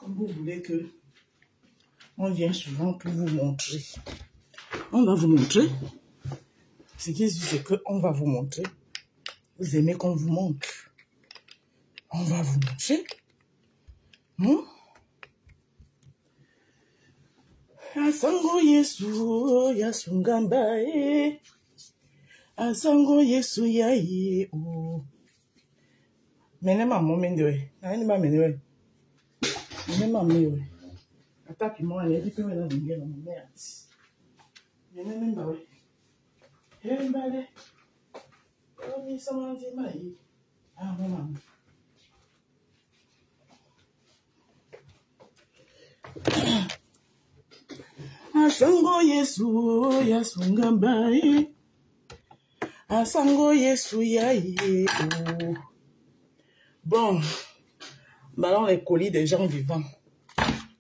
Comme vous voulez que on vient souvent pour vous montrer. On va vous montrer. Ce qui est sûr, c'est qu'on va vous montrer. Vous aimez qu'on vous montre. On va vous montrer. Asango Yesu yasungamba e. Asango Yesu ya ye o. Mene maman mendewe. Nani ma mendewe. Mene mamewe. Atapi mo ane dipe wena ngene na mame ati. Mene memba we. Mbale. Omi samandi mai. Ah mama. Asango Yesu yasungamba e. Asango Yesu ya ye o. Bon, ballons les colis des gens vivants.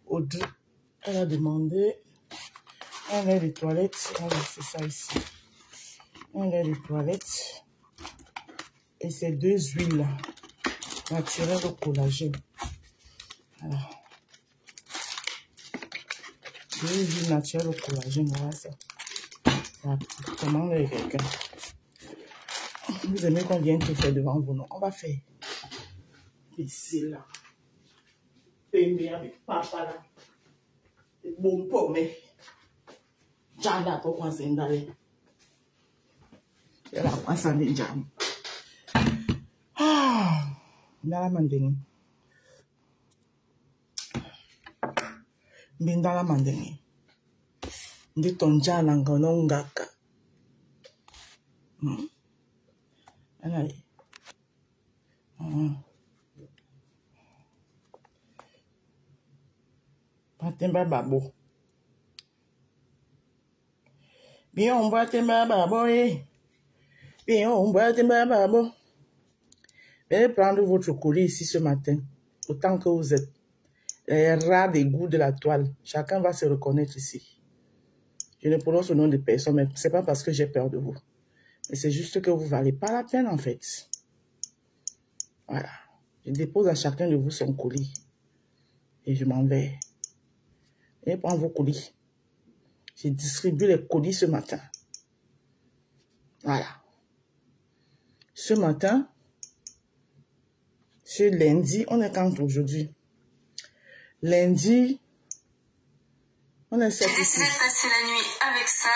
Audrey, elle a demandé un lait de toilette. On va laisser ça ici. Un lait de toilette. Et ces deux huiles naturelles au collagène. Voilà. Deux huiles naturelles au collagène. Voilà ça. Commande avec quelqu'un. Vous aimez qu'on vienne tout faire devant vous, non? On va faire. Ici là. Pembe avec papa là. Bon pomme. Jada pourquoi c'est ndalé. Elle a quoi ça déjà. Ah, ndala mandeng. Ndala mandeng. Ndi tonja langono ngaka. Ana. Patemba babo. Bien on voit temba babo eh. Bien on voit temba babo. Venez prendre votre colis ici ce matin. Autant que vous êtes. Les rats des goûts de la toile. Chacun va se reconnaître ici. Je ne prononce le nom de personne, mais c'est pas parce que j'ai peur de vous. Mais c'est juste que vous valez pas la peine en fait. Voilà. Je dépose à chacun de vous son colis. Et je m'en vais. Et prends vos colis. J'ai distribué les colis ce matin. Voilà. Ce matin, ce lundi, on est quand aujourd'hui? Lundi, on est 7 ici. Passer la nuit avec ça.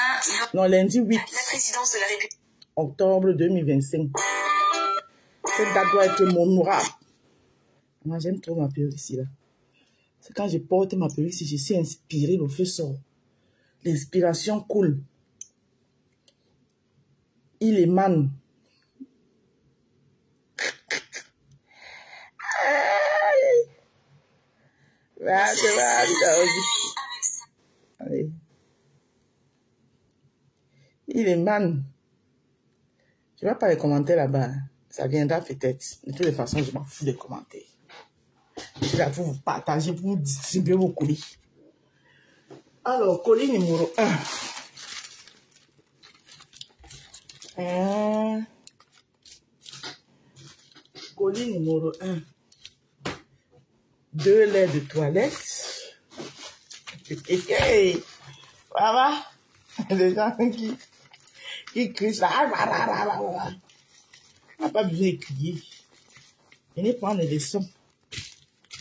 Non, lundi 8 La présidence de la République. octobre 2025. Cette date doit être mémorable. Moi, j'aime trop ma perruque ici, là. C'est quand je porte ma perruque ici, je suis inspirée, le feu sort. L'inspiration coule. Il émane. Allez. Il émane. Je ne vais pas les commenter là-bas. Ça viendra peut-être. De toutes les façons, je m'en fous des commentaires. Je suis là pour vous partager, pour vous distribuer vos colis. Alors, colis numéro 1. Colis numéro 1. 2 laits de toilette. Voilà. Les gens qui crient là. On n'a pas besoin de crier. Venez prendre les leçons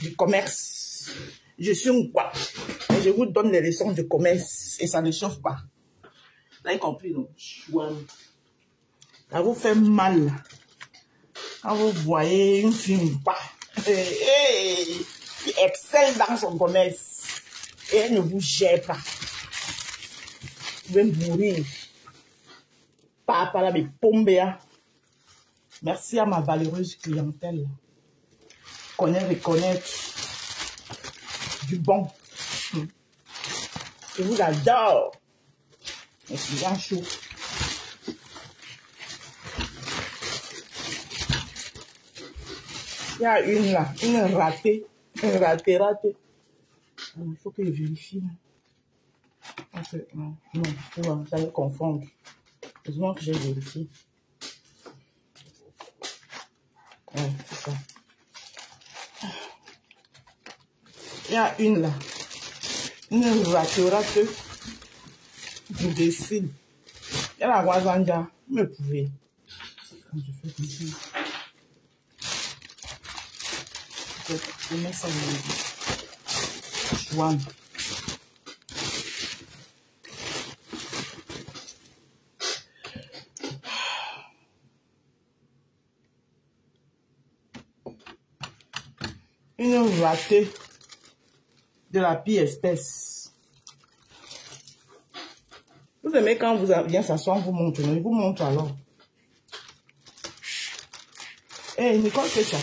du commerce. Je suis un quoi. Et je vous donne les leçons du commerce. Et ça ne chauffe pas. Vous avez compris, non? Ça vous fait mal. Quand vous voyez une fille pas. Qui excelle dans son commerce. Et elle ne vous gère pas. Vous pouvez mourir. Papa là, mais pombéa. Merci à ma valeureuse clientèle. Reconnaître du bon. Je vous adore. Mais c'est bien chaud. Il y a une là, une ratée. Une ratée. Il faut que je vérifie. Non, ça me confond. Heureusement que j'ai vérifié. Ouais, c'est ça. Il y a une là. Une ratée. Du décide. Il y a la guazanja. Vous me pouvez. Je fais comme ça. Je mets ça dans le chouane. Une ratée de la pire espèce. Vous aimez quand vous vient s'asseoir, vous montre, il vous montre alors. Hey, Nicole, c'est ça.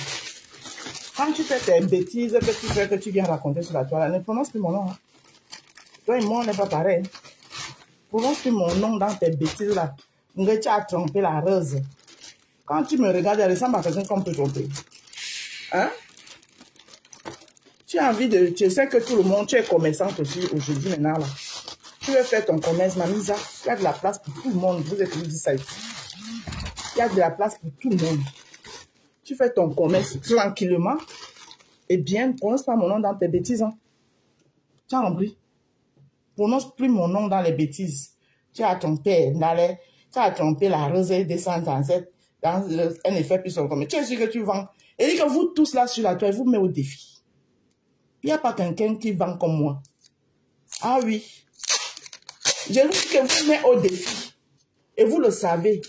Quand tu fais tes bêtises que tu viens raconter sur la toile, ne prononce plus mon nom. Hein. Toi et moi, on n'est pas pareil. Prononce plus mon nom dans tes bêtises là. Tu as trompé la rose. Quand tu me regardes, elle ressemble à quelqu'un qu'on peut tromper. Hein? Tu as envie de... Tu sais que tout le monde, tu es commerçante aussi aujourd'hui maintenant là. Tu veux faire ton commerce, Mamisa. Il y a de la place pour tout le monde. Vous êtes dit ça ici. Il y a de la place pour tout le monde. Tu fais ton commerce tranquillement. Et bien, ne prononce pas mon nom dans tes bêtises. Hein. Tu as compris? Prononce plus mon nom dans les bêtises. Tu as trompé tu as trompé la rose descente en cette, dans un effet plus son commerce. Tu es sûr que tu vends. Et dit que vous tous là sur la toile, vous mettez au défi. Il n'y a pas quelqu'un qui vend comme moi. Ah oui. Je vous dis que vous mettez au défi. Et vous le savez.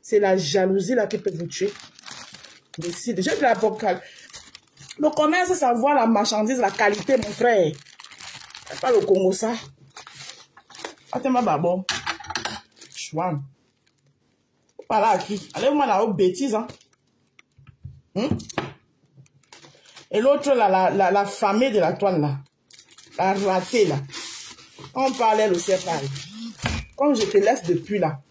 C'est la jalousie là qui peut vous tuer. Décide. J'ai de la vocale. Le commerce, ça voit la marchandise, la qualité, mon frère. C'est pas le Congo, ça. Attends-moi, babo. Chouane. Pas là, qui? Allez-moi là, aux bêtises, hein. Et l'autre, là, la famille de la toile, là. La ratée, là. Quand on parlait, le ciel parle. Quand je te laisse depuis, là,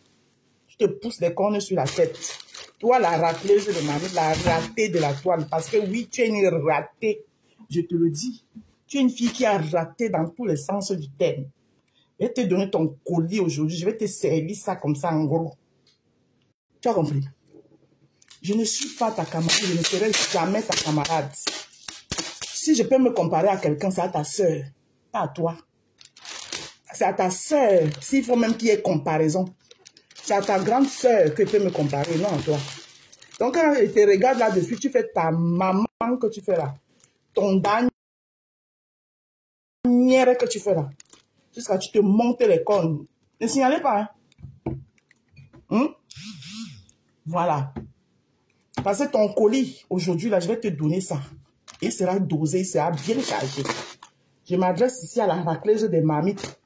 tu te pousses les cornes sur la tête. Toi, la racleuse de ma vie, la ratée de la toile. Parce que oui, tu es une ratée. Je te le dis. Tu es une fille qui a raté dans tous les sens du terme. Je vais te donner ton colis aujourd'hui. Je vais te servir ça comme ça en gros. Tu as compris? Je ne suis pas ta camarade. Je ne serai jamais ta camarade. Si je peux me comparer à quelqu'un, c'est à ta soeur. Pas à toi. C'est à ta soeur. S'il faut même qu'il y ait comparaison. C'est à ta grande soeur que tu peux me comparer, non à toi. Donc, quand je te regarde là-dessus, tu fais ta maman que tu fais là. Ton dernier que tu fais là. Jusqu'à ce que tu te montes les cornes. Ne signalez pas. Hein? Voilà. Parce que ton colis, aujourd'hui, là, je vais te donner ça. Il sera dosé, il sera bien chargé. Je m'adresse ici à la racleuse des marmites.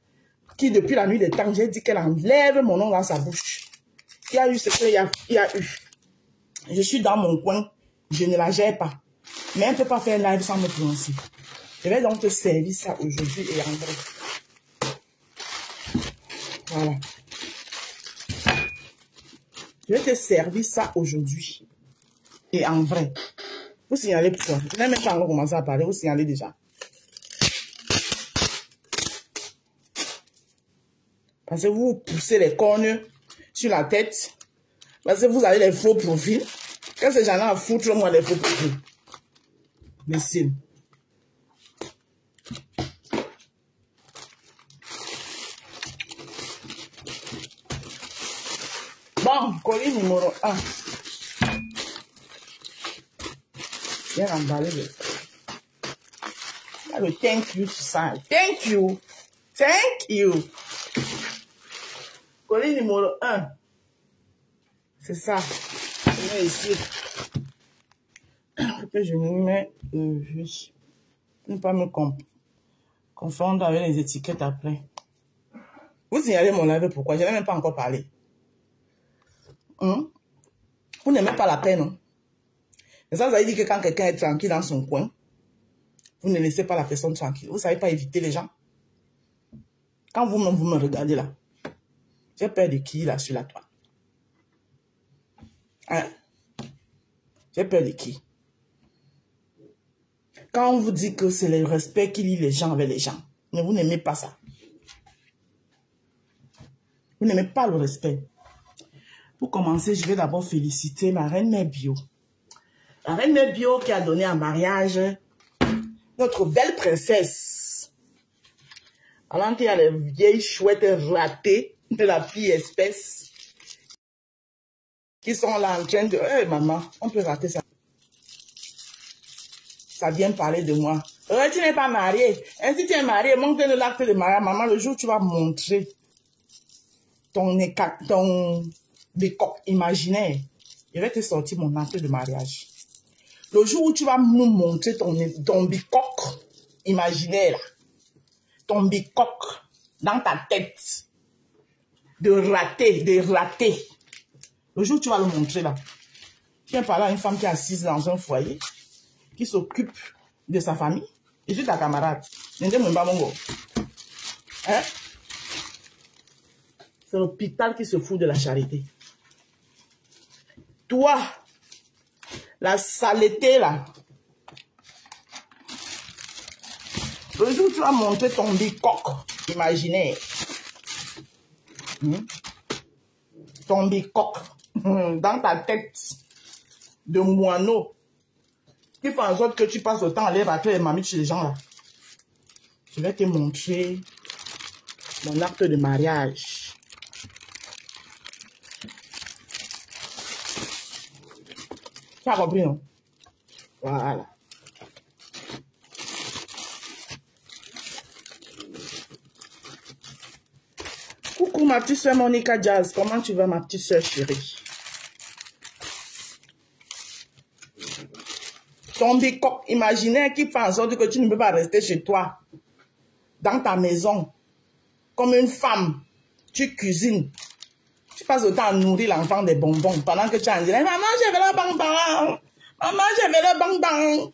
Qui, depuis la nuit des temps, j'ai dit qu'elle enlève mon nom dans sa bouche. Il y a eu ce qu'il y a eu. Je suis dans mon coin, je ne la gère pas. Mais elle ne peut pas faire live sans me prononcer. Je vais donc te servir ça aujourd'hui et en vrai. Voilà. Je vais te servir ça aujourd'hui et en vrai. Vous signalez pourquoi? Je n'ai même pas encore commencé à parler, vous signalez déjà. Parce que vous poussez les cornes sur la tête. Parce que vous avez les faux profils. Qu'est-ce que j'en ai à foutre, moi, les faux profils? Merci. Bon, colis numéro 1. Bien emballé le le thank you sign. Thank you. Thank you. Colis numéro 1. C'est ça. Je mets ici. Que je mets juste. Ne pas me confondre avec les étiquettes après. Vous signalez mon live pourquoi? Je n'ai même pas encore parlé. Vous n'aimez pas la peine, non? Et ça, vous avez dit que quand quelqu'un est tranquille dans son coin, vous ne laissez pas la personne tranquille. Vous ne savez pas éviter les gens. Quand vous me regardez là, j'ai peur de qui là sur la toile? Hein? J'ai peur de qui? Quand on vous dit que c'est le respect qui lie les gens avec les gens, mais vous n'aimez pas ça. Vous n'aimez pas le respect. Pour commencer, je vais d'abord féliciter ma reine mère bio. La reine mère bio qui a donné en mariage notre belle princesse. Alors qu'il y a les vieilles chouettes ratées de la fille espèce qui sont là en train de... Hey, maman, on peut rater ça. Ça vient parler de moi. Tu n'es pas mariée. Si tu es mariée, montre le l'acte de mariage. Maman, le jour où tu vas montrer ton décoque imaginaire, je vais te sortir mon acte de mariage. Le jour où tu vas nous montrer ton bicoque imaginaire, là, ton bicoque dans ta tête, de raté. Le jour où tu vas le montrer là, tu viens parler à une femme qui est assise dans un foyer, qui s'occupe de sa famille. Je suis ta camarade. Hein? C'est l'hôpital qui se fout de la charité. Toi, la saleté là, le jour où tu vas montrer ton bicoque imaginaire, ton bicoque dans ta tête de moineau, qui fait en sorte que tu passes le temps à aller racler les mamites chez les gens là. Je vais te montrer mon acte de mariage. Tu as compris, non? Voilà. Coucou ma petite soeur Monica Jazz. Comment tu vas ma petite soeur chérie? Ton bicoque imaginaire qui fait en sorte que tu ne peux pas rester chez toi, dans ta maison, comme une femme. Tu cuisines. Tu passes le temps à nourrir l'enfant des bonbons pendant que tu es en disant, maman, je veux le bonbon. Maman, je veux le bonbon.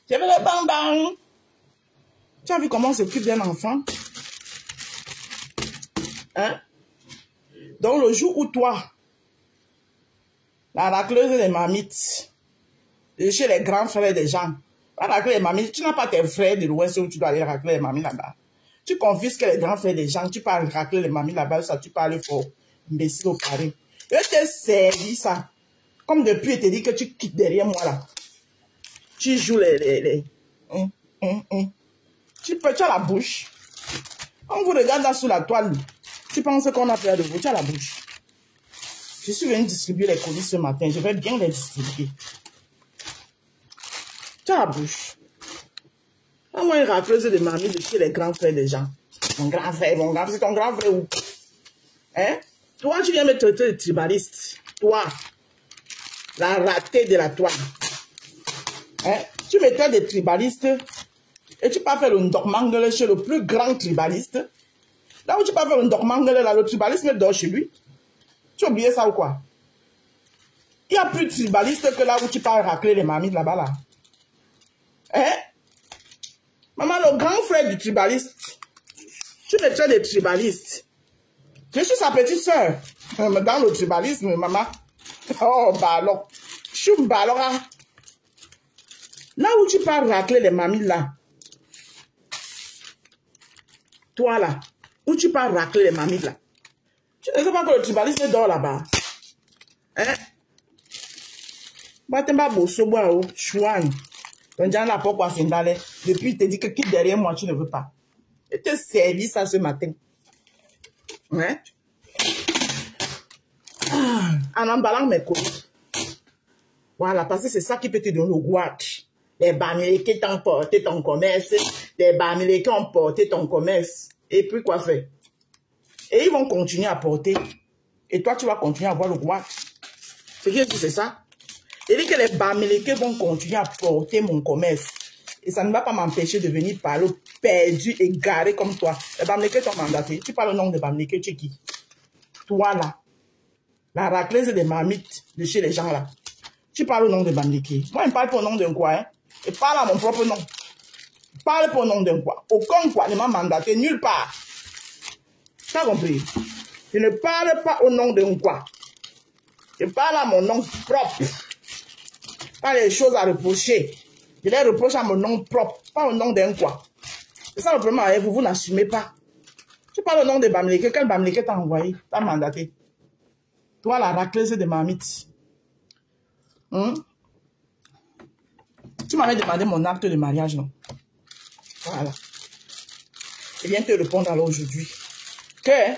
Je veux le bonbon. Tu as vu comment on s'occupe d'un enfant? Hein? Donc, le jour où toi, la racleuse des mamites, chez les grands frères des gens, va racler les mamites, tu n'as pas tes frères de l'Ouest où tu dois aller racler les mamites là-bas. Tu confisques les grands frères des gens, tu parles racler les mamites là-bas, ça tu parles fort, imbécile au carré. Je t'ai servi ça. Comme depuis, je te dis que tu quittes derrière moi là. Tu joues Tu as la bouche. On vous regarde là sous la toile. Tu penses qu'on a peur de vous, tu as la bouche. Je suis venu distribuer les colis ce matin, je vais bien les distribuer. Tu as la bouche. Moi, une racleuse de mamie de chez les grands frères des gens. Mon grand frère, c'est ton grand frère où? Hein? Toi, tu viens me traiter de tribaliste. Toi, la ratée de la toile. Hein? Tu me traites de tribaliste et tu peux faire le ndokmangle chez le plus grand tribaliste. Là où tu peux faire le ndokmangle, là, le tribalisme dort chez lui. Tu as oublié ça ou quoi? Il n'y a plus de tribaliste que là où tu peux racler les mamies là-bas là. Hein? Maman, le grand frère du tribaliste, tu me traites de tribaliste. Je suis sa petite soeur. Dans le tribalisme, maman. Oh, ballon. Choum ballon. Là où tu pars racler les mamies là. Toi là. Où tu pars racler les mamies là. Tu ne sais pas que le tribalisme dort là-bas. Hein? Batemba bosoboa o. Chouane. Depuis, il te dit que quitte derrière moi, tu ne veux pas. Je te servi ça ce matin. Ouais. En emballant mes colis. Voilà, parce que c'est ça qui peut te donner le goût. Les bamilés qui t'ont porté ton commerce. Les bamilés qui ont porté ton commerce. Et puis quoi faire? Et ils vont continuer à porter. Et toi, tu vas continuer à avoir le goût. Ce qui est dit, c'est ça. Il dit que les bamilés vont continuer à porter mon commerce. Et ça ne va pas m'empêcher de venir parler perdu, égaré comme toi. Les bamilés t'ont mandaté. Tu parles au nom de bamilés, tu es qui? Toi là. La racleuse des mamites de chez les gens là. Tu parles au nom de bamilés. Moi, je parle pour le nom d'un quoi. Hein? Je parle à mon propre nom. Je parle pour le nom d'un quoi. Aucun quoi ne m'a mandaté nulle part. Tu as compris? Je ne parle pas au nom d'un quoi. Je parle à mon nom propre. Pas les choses à reprocher. Je les reproche à mon nom propre, pas au nom d'un quoi. C'est ça le problème avec vous, vous n'assumez pas. Tu parles au nom de Bamileke. Quel Bamileke t'a envoyé, t'a mandaté? Toi, la racleuse de mamites. Tu m'avais demandé mon acte de mariage, non? Voilà. Je viens te répondre alors aujourd'hui. Que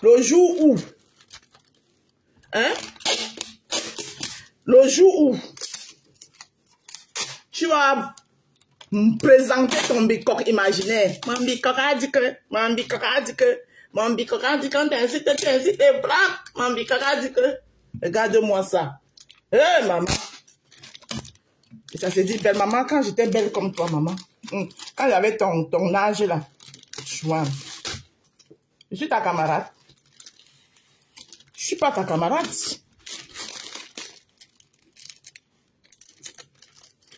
le jour où, hein, le jour où tu vas me présenter ton bicoque imaginaire, mon bicoque a dit que, mon bicoque a dit que, mon bicoque a dit quand t'incites, braque, mon bicoque a dit que, regarde-moi ça. Eh, maman. Et ça se dit, belle maman, quand j'étais belle comme toi, maman, quand j'avais ton âge là, chouin. Je suis ta camarade. Je suis pas ta camarade.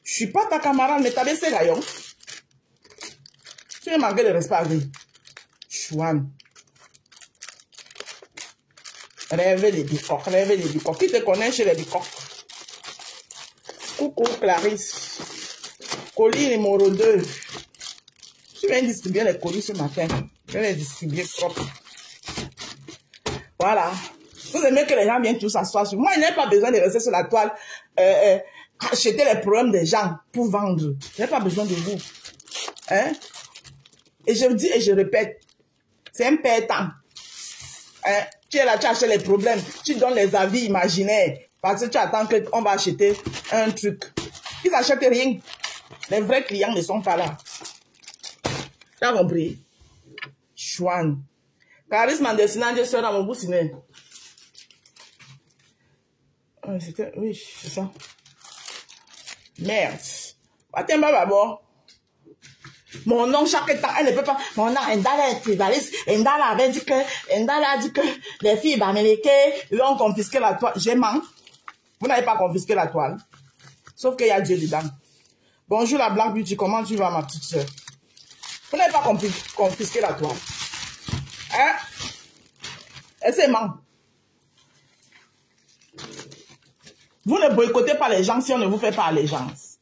Je suis pas ta camarade, mais t'as baissé rayon. Tu veux manquer de respect à vie. Chouan. Rêve les bicoques, rêve les bicoques. Qui te connaît chez les bicoques? Coucou Clarisse. Colis numéro 2. Je viens distribuer les colis ce matin. Je vais les distribuer propres. Voilà. Vous aimez que les gens viennent tous s'asseoir sur moi. Il n'y a pas besoin de rester sur la toile. Acheter les problèmes des gens pour vendre. Je n'ai pas besoin de vous. Hein? Et je dis et je répète. C'est un perdant. Hein? Tu es là, tu achètes les problèmes. Tu donnes les avis imaginaires. Parce que tu attends qu'on va acheter un truc. Ils n'achètent rien. Les vrais clients ne sont pas là. Tu as compris? Chouane. Charisme en dessinant, Dieu sera mon bout ciné. Oui, c'est ça. Merde. Attends, d'abord. Mon nom, chaque temps, elle ne peut pas. Mon nom, Ndala est tribaliste. Ndala avait dit que, Ndala a dit que les filles baméléquées, ils ont confisqué la toile. J'ai menti. Vous n'avez pas confisqué la toile. Sauf qu'il y a Dieu dedans. Bonjour la Black Beauty, comment tu vas ma petite soeur? Vous n'avez pas confisqué la toile. Hein? Et c'est ment. Vous ne boycottez pas les gens si on ne vous fait pas allégeance.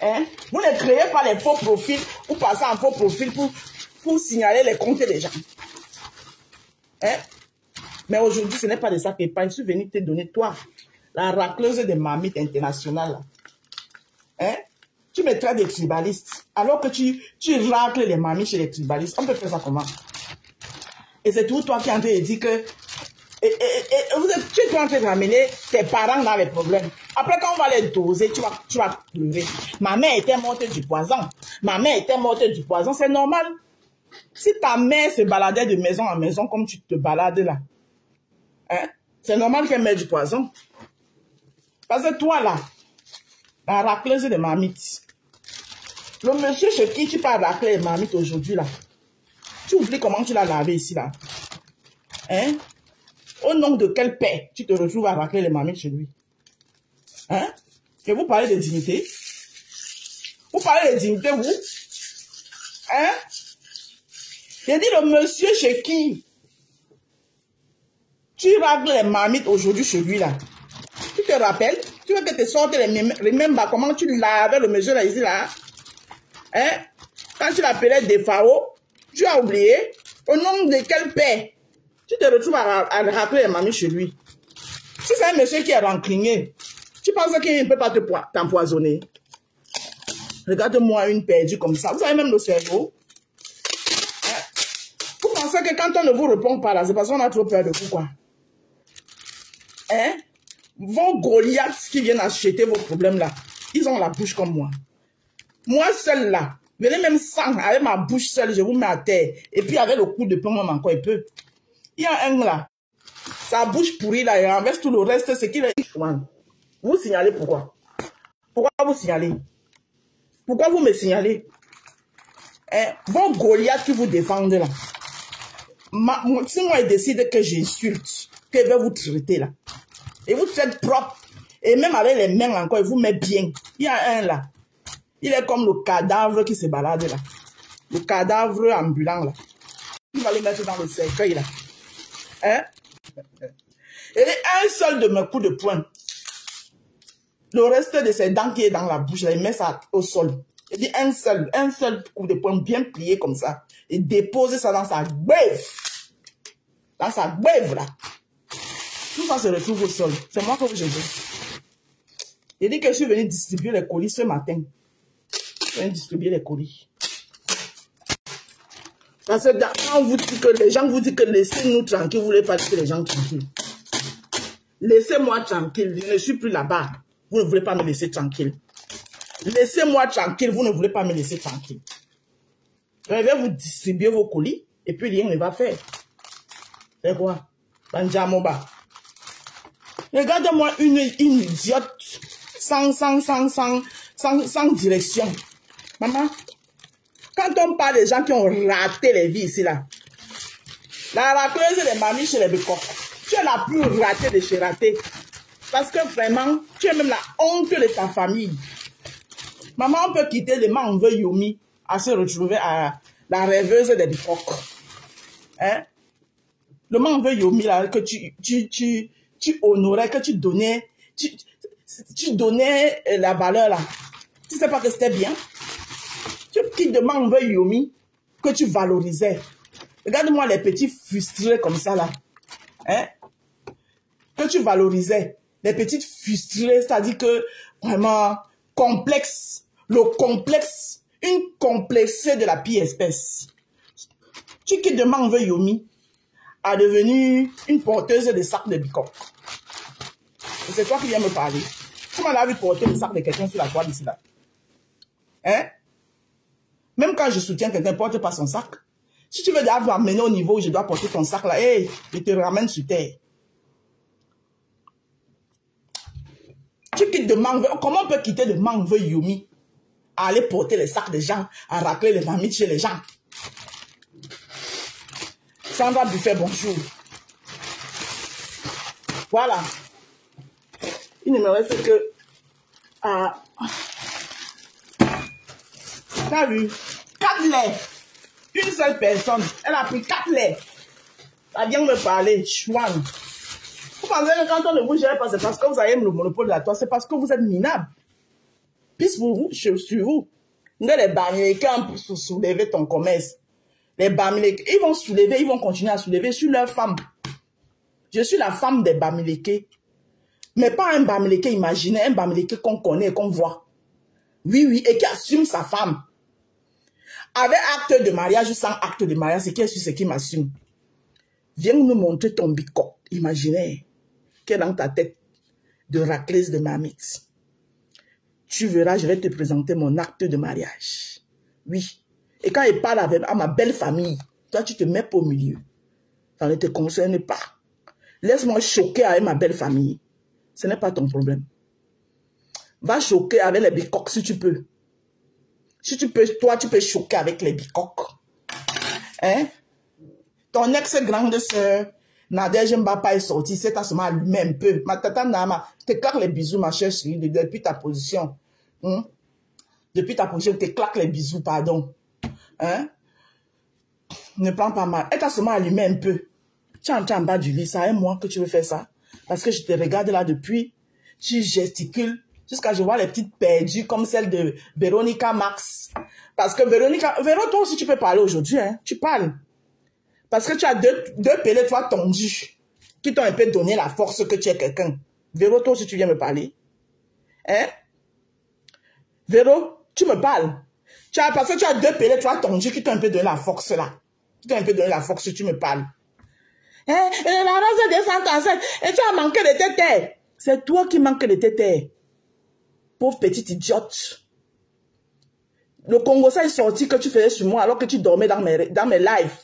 Hein? Vous ne créez pas les faux profils ou passez en faux profil pour signaler les comptes des gens. Hein? Mais aujourd'hui, ce n'est pas de ça que je suis venu te donner, toi, la racleuse des marmites internationales. Hein? Tu me traites de tribaliste, alors que tu racles les marmites chez les tribalistes. On peut faire ça comment? Et c'est tout toi qui es en train de dire que tu es en train de ramener tes parents dans les problèmes. Après, quand on va les doser, tu vas pleurer. Ma mère était morte du poison. Ma mère était morte du poison. C'est normal. Si ta mère se baladait de maison en maison comme tu te balades là, hein, c'est normal qu'elle mette du poison. Parce que toi là, la racleuse de marmites, le monsieur chez qui tu parles racler les marmites aujourd'hui là, tu oublies comment tu l'as lavé ici là. Hein? Au nom de quel père tu te retrouves à racler les marmites chez lui? Hein? Et vous parlez de dignité? Vous parlez de dignité, vous? Hein? J'ai dit le monsieur chez qui tu racles les marmites aujourd'hui chez lui là. Tu te rappelles? Tu veux que te sortes les mêmes bas, comment tu lavais le monsieur là ici là? Hein? Quand tu l'appelais Defao, tu as oublié? Au nom de quel père tu te retrouves à racler les marmites chez lui? Si c'est un monsieur qui est rancunier, tu penses qu'il ne peut pas t'empoisonner? Regarde-moi une perdue comme ça. Vous avez même le cerveau. Hein? Vous pensez que quand on ne vous répond pas là, c'est parce qu'on a trop peur de vous, quoi? Hein? Vos Goliaths qui viennent acheter vos problèmes là, ils ont la bouche comme moi. Moi seul là, venez même sans, avec ma bouche seule, je vous mets à terre. Et puis avec le coup de poing, même encore un peu. Il y a un là, sa bouche pourrie là, il renverse tout le reste, c'est qu'il est... Vous signalez pourquoi? Pourquoi vous signalez? Pourquoi vous me signalez? Hein? Vos Goliaths qui vous défendent là. Si moi je décide que j'insulte, que je vais vous traiter là, et vous traitez propre, et même avec les mains encore, il vous met bien. Il y a un là, il est comme le cadavre qui se balade là. Le cadavre ambulant là. Il va le mettre dans le cercueil là. Hein? Et un seul de mes coups de poing, le reste de ses dents qui est dans la bouche, là, il met ça au sol. Il dit un seul coup de poing bien plié comme ça. Et dépose ça dans sa gbève. Dans sa gbève là. Tout ça se retrouve au sol. C'est moi que je dis. Il dit que je suis venu distribuer les colis ce matin. Je viens distribuer les colis. Parce que quand on vous dit que les gens vous disent que laissez-nous tranquilles, vous voulez pas laisser les gens tranquilles. Laissez-moi tranquille, je ne suis plus là-bas. Vous ne voulez pas me laisser tranquille. Laissez-moi tranquille, vous ne voulez pas me laisser tranquille. Je vais vous distribuer vos colis et puis rien ne va faire. C'est quoi? Banjamoba. Regardez-moi une idiote sans direction. Maman, quand on parle des gens qui ont raté les vies ici, là, la racleuse des mamies chez les bécoques, tu es la plus ratée de chez ratée. Parce que vraiment, tu es même la honte de ta famille. Maman, on peut quitter le manve Yomi à se retrouver à la rêveuse des bécoques. Hein? Le manve Yomi, là, que tu honorais, que tu donnais la valeur, là. Tu sais pas que c'était bien? Tu quittes de manve Yomi que tu valorisais. Regarde-moi les petits frustrés comme ça, là. Hein? Que tu valorisais. Les petites frustrées, c'est-à-dire que, vraiment, complexe. Le complexe, une complexée de la pire espèce. Tu quittes de manve Yomi à devenir une porteuse de sacs de bicoque. C'est toi qui viens me parler. Comment on a vu porter le sac de quelqu'un sur la toile ici, là? Hein? Même quand je soutiens quelqu'un, ne porte pas son sac. Si tu veux m'amener au niveau où je dois porter ton sac là, hey, je te ramène sur terre. Tu quittes de mangue. Comment on peut quitter de mangue Yomi à aller porter les sacs des gens, à racler les mamites chez les gens? Sandra Buffet, bonjour. Voilà. Il ne me reste que t'as vu? 4 laits. Une seule personne. Elle a pris 4 laits. Ça vient me parler. Chouan. Vous pensez que quand on ne vous gère pas, c'est parce que vous avez le monopole de la toile. C'est parce que vous êtes minable. Puis pour vous, sur vous. Les Bamilekés pour soulever ton commerce. Les Bamilekés, ils vont soulever, ils vont continuer à soulever sur leurs femmes. Je suis la femme des Bamilekés. Mais pas un Bamileke imaginé, un Bamileke qu'on connaît et qu'on voit. Oui, oui, et qui assume sa femme. Avec acte de mariage ou sans acte de mariage, c'est qui ce qui m'assume. Viens nous montrer ton bicoque imaginaire qui est dans ta tête de raclesse de marmite. Tu verras, je vais te présenter mon acte de mariage. Oui. Et quand il parle à ma belle famille, toi, tu te mets pas au milieu. Ça ne te concerne pas. Laisse-moi choquer avec ma belle famille. Ce n'est pas ton problème. Va choquer avec les bicoques si tu peux. Si tu peux, toi, tu peux choquer avec les bicoques. Hein? Ton ex-grande sœur, Nadège Mbapa est sortie, c'est à ce moment allumé un peu. Ma tata Nama, te claque les bisous, ma chère chérie, depuis ta position. Depuis ta position, te claque les bisous, pardon. Hein? Ne prends pas mal. Elle t'a seulement allumé un peu. Tu es en bas du lit, ça fait un mois que tu veux faire ça. Parce que je te regarde là depuis, tu gesticules, jusqu'à je vois les petites perdues comme celle de Véronica Max. Parce que Véro, toi aussi tu peux parler aujourd'hui, hein, tu parles. Parce que tu as deux pélés, toi, tondus, qui t'ont un peu donné la force que tu es quelqu'un. Véro, toi aussi tu viens me parler. Hein? Véro, tu me parles. Parce que tu as deux pélés, toi, tondus, qui t'ont un peu donné la force là. Qui t'ont un peu donné la force, tu me parles. La rose descend en scène et tu as manqué de tétère. C'est toi qui manques de tétère. Pauvre petite idiote. Le Congo, ça est sorti que tu faisais sur moi alors que tu dormais dans mes lives.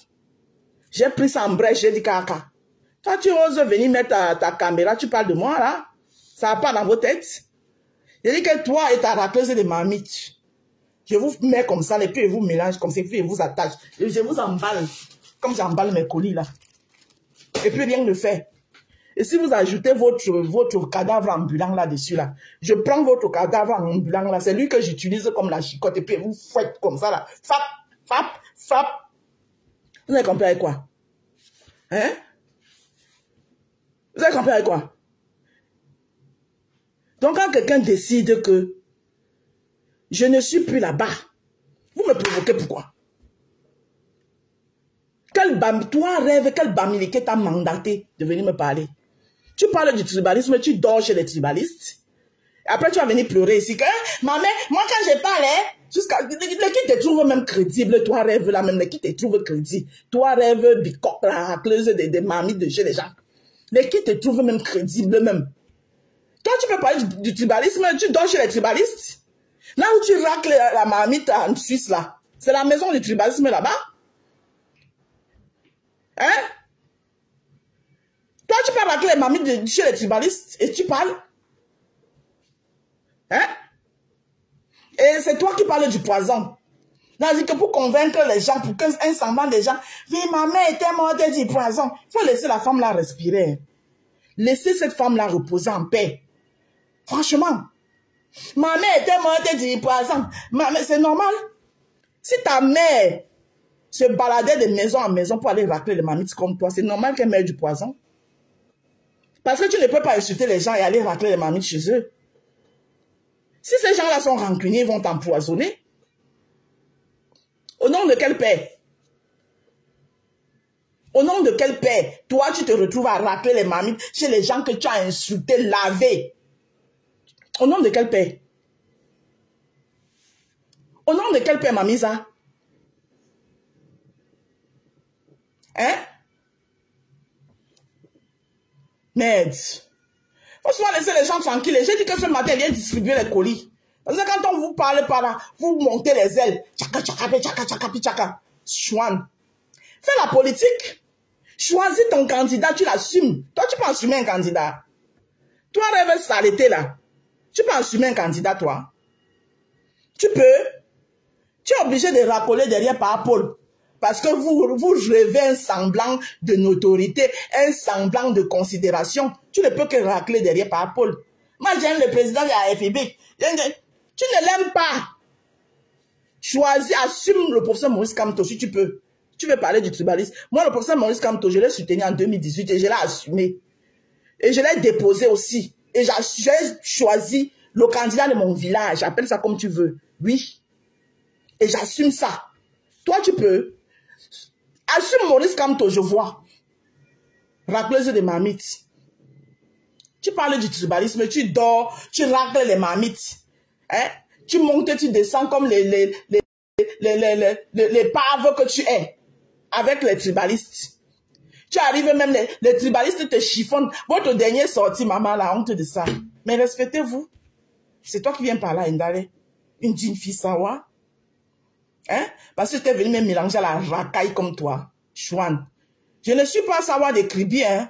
J'ai pris ça en brèche, j'ai dit caca. Toi, tu oses venir mettre ta caméra, tu parles de moi là. Ça va pas dans vos têtes. J'ai dit que toi et ta racleuse de marmite. Je vous mets comme ça, et puis je vous mélange comme ça, et puis je vous attache. Et je vous emballe, comme j'emballe mes colis là. Et puis rien ne fait. Et si vous ajoutez votre cadavre ambulant là-dessus, là, je prends votre cadavre ambulant là, c'est lui que j'utilise comme la chicotte, et puis vous fouette comme ça là. Fap, fap, fap. Vous avez compris avec quoi? Hein? Vous avez compris avec quoi? Donc quand quelqu'un décide que je ne suis plus là-bas, vous me provoquez pourquoi? Toi rêve, quel Bamileke t'a mandaté de venir me parler? Tu parles du tribalisme, tu dors chez les tribalistes. Et après tu vas venir pleurer ici que, maman, moi quand je parle, Jusqu'à les qui te trouvent même crédible, toi rêve là même, les qui te trouvent crédible, toi rêve bicoque, la racleuse des mamies de chez les gens. Les qui te trouvent même crédible même. Toi tu peux parler du tribalisme, tu dors chez les tribalistes. Là où tu racles la marmite en Suisse là, c'est la maison du tribalisme là-bas. Hein? Toi tu peux racler les marmites chez les tribalistes et tu parles. Hein? Et c'est toi qui parles du poison. C'est-à-dire que pour convaincre les gens, pour qu'un semblant des gens, oui, ma mère était morte du poison. Il faut laisser la femme là respirer. Laissez cette femme là reposer en paix. Franchement. Ma mère était morte du poison. C'est normal. Si ta mère se baladait de maison en maison pour aller racler les mamites comme toi, c'est normal qu'elle meure du poison. Parce que tu ne peux pas insulter les gens et aller racler les mamites chez eux. Si ces gens-là sont rancuniers, ils vont t'empoisonner. Au nom de quel paix? Au nom de quel paix? Toi, tu te retrouves à racler les mamites chez les gens que tu as insultés, lavés. Au nom de quel paix? Au nom de quel paix, mamisa? Hein? Merde. Faut souvent laisser les gens tranquilles. J'ai dit que ce matin, il vient distribuer les colis. Parce que quand on vous parle par là, vous montez les ailes. Tchaka, tchaka, tchaka, tchaka, tchaka. Chouane. Fais la politique. Choisis ton candidat, tu l'assumes. Toi, tu peux assumer un candidat. Toi, rêve s'arrêter là. Tu peux assumer un candidat, toi. Tu peux. Tu es obligé de racoler derrière par Paul. Parce que vous rêvez un semblant de notoriété, un semblant de considération. Tu ne peux que racler derrière par Paul. Moi, j'aime le président de la République. Tu ne l'aimes pas. Choisis, assume le professeur Maurice Kamto si tu peux. Tu veux parler du tribalisme. Moi, le professeur Maurice Kamto, je l'ai soutenu en 2018 et je l'ai assumé. Et je l'ai déposé aussi. Et j'ai choisi le candidat de mon village. Appelle ça comme tu veux. Oui. Et j'assume ça. Toi, tu peux. Assume Maurice Kamto, je vois. Racleuse des marmites. Tu parles du tribalisme, tu dors, tu racles les marmites. Hein? Tu montes, tu descends comme les paves que tu es. Avec les tribalistes. Tu arrives même, les tribalistes te chiffonnent. Votre dernier sortie, maman, la honte de ça. Mais respectez-vous. C'est toi qui viens par là, Indale. Une jeune fille sawa. Hein? Parce que tu es venu me mélanger à la racaille comme toi. Chouane. Je ne suis pas sawa de Kribi, hein.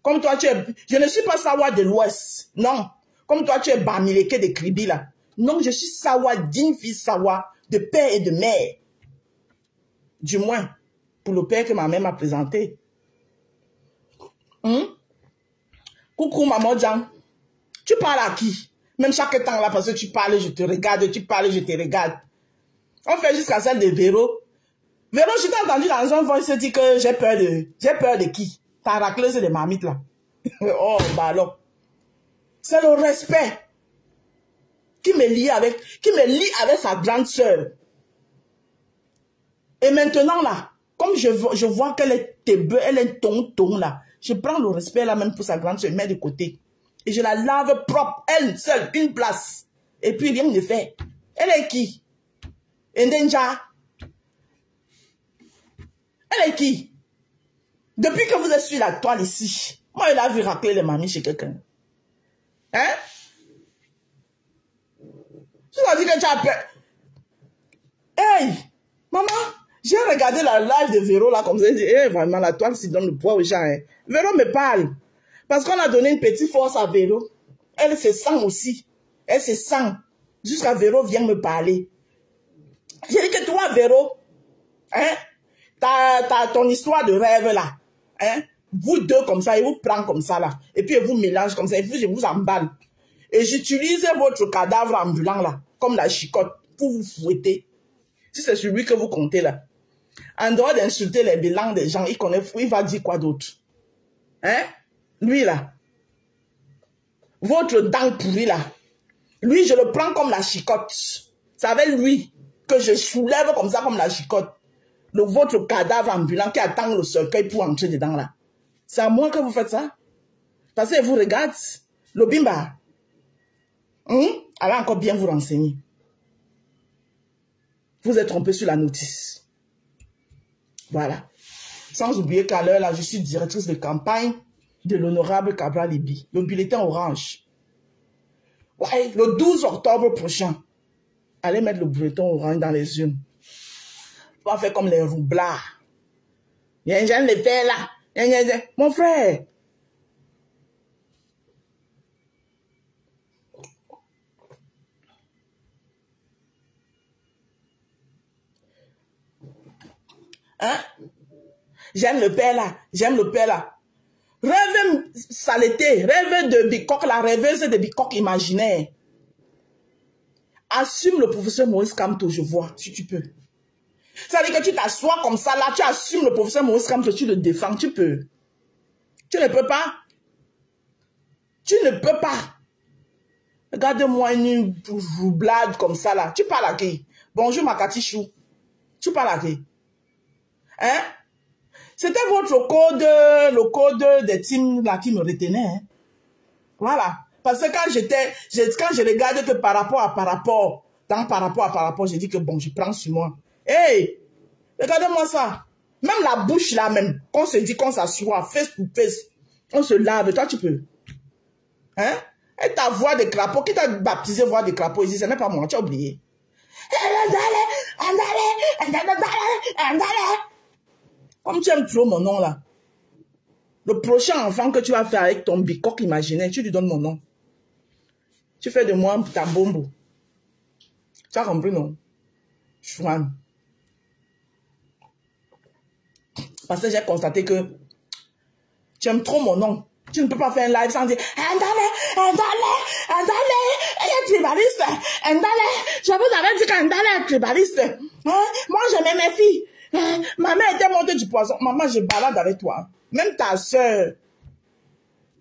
Comme toi, je ne suis pas sawa de l'Ouest. Non. Comme toi, tu es Bamileke de Kribi, là. Non, je suis sawa, d'une fille sawa, de père et de mère. Du moins, pour le père que ma mère m'a présenté. Coucou, maman Jean. Tu parles à qui? Même chaque temps là, parce que tu parles, je te regarde, tu parles, je te regarde. On fait jusqu'à celle de Véro. Véro, je t'ai entendu dans un voice dire que j'ai peur de qui? Ta racleuse de marmite là. Oh, bah alors. C'est le respect qui me lie avec sa grande sœur. Et maintenant là, comme je vois qu'elle est tébeu, elle est tonton là, je prends le respect là même pour sa grande sœur, je mets de côté. Et je la lave propre, elle seule, une place. Et puis rien ne fait. Elle est qui? Ndenja. Elle est qui? Depuis que vous êtes sur la toile ici, moi je l'ai vu racler les mamies chez quelqu'un. Hein? Tu as dit que tu as peur. Hey, maman, j'ai regardé la live de Véro là, comme ça, j'ai dit, hey, vraiment, la toile s'y donne le poids aux gens. Hein. Véro me parle. Parce qu'on a donné une petite force à Véro. Elle se sent aussi. Elle se sent. Jusqu'à Véro vient me parler. J'ai dit que toi, Véro, hein, t'as ton histoire de rêve là. Hein, vous deux comme ça, il vous prend comme ça là. Et puis il vous mélange comme ça. Et puis je vous emballe. Et j'utilise votre cadavre ambulant là, comme la chicotte, pour vous fouetter. Si c'est celui que vous comptez là. En dehors d'insulter les bilans des gens, il va dire quoi d'autre? Hein? Lui là. Votre dent pourrie là. Lui, je le prends comme la chicotte. C'est avec lui que je soulève comme ça, comme la chicotte. Votre cadavre ambulant qui attend le cercueil pour entrer dedans là. C'est à moi que vous faites ça? Parce que vous regardez, le bimba. Elle va encore bien vous renseigner. Vous êtes trompé sur la notice. Voilà. Sans oublier qu'à l'heure, là, je suis directrice de campagne de l'honorable Cabral Libi. Le bulletin orange. Ouais, le 12 octobre prochain. Allez mettre le bulletin orange dans les urnes. On va faire comme les roublards. Il y a un jeune le fait là. Mon frère. Hein? J'aime le père là. J'aime le père là. Rêve saleté. Rêve de bicoque, la rêveuse de bicoque imaginaire. Assume le professeur Maurice Kamto, je vois, si tu peux. Ça veut dire que tu t'assois comme ça, là, tu assumes le professeur Maurice Kamto, tu le défends, tu peux. Tu ne peux pas. Tu ne peux pas. Regarde-moi une roublade comme ça, là. Tu parles à qui? Bonjour, Makati Chou. Tu parles à qui? Hein? C'était votre code, le code des teams là qui me retenait. Hein? Voilà. Parce que quand je regarde que par rapport, j'ai dit que bon, je prends sur moi. Hey! Regardez-moi ça. Même la bouche là même, qu'on se dit qu'on s'assoit, face to face, on se lave, toi tu peux. Hein? Et ta voix de crapaud, qui t'a baptisé voix de crapaud ici, ce n'est pas moi, tu as oublié. Comme tu aimes trop mon nom là. Le prochain enfant que tu vas faire avec ton bicoque imaginaire, tu lui donnes mon nom. Tu fais de moi ta bombe. Tu as compris, non? Chouane. Parce que j'ai constaté que tu aimes trop mon nom. Tu ne peux pas faire un live sans dire Ndale, elle est tribaliste. Ndale, je vous avais dit qu'Ndale est tribaliste. Hein? Moi, j'aimais mes filles. Maman était montée du poisson. Maman, je balade avec toi. Même ta soeur.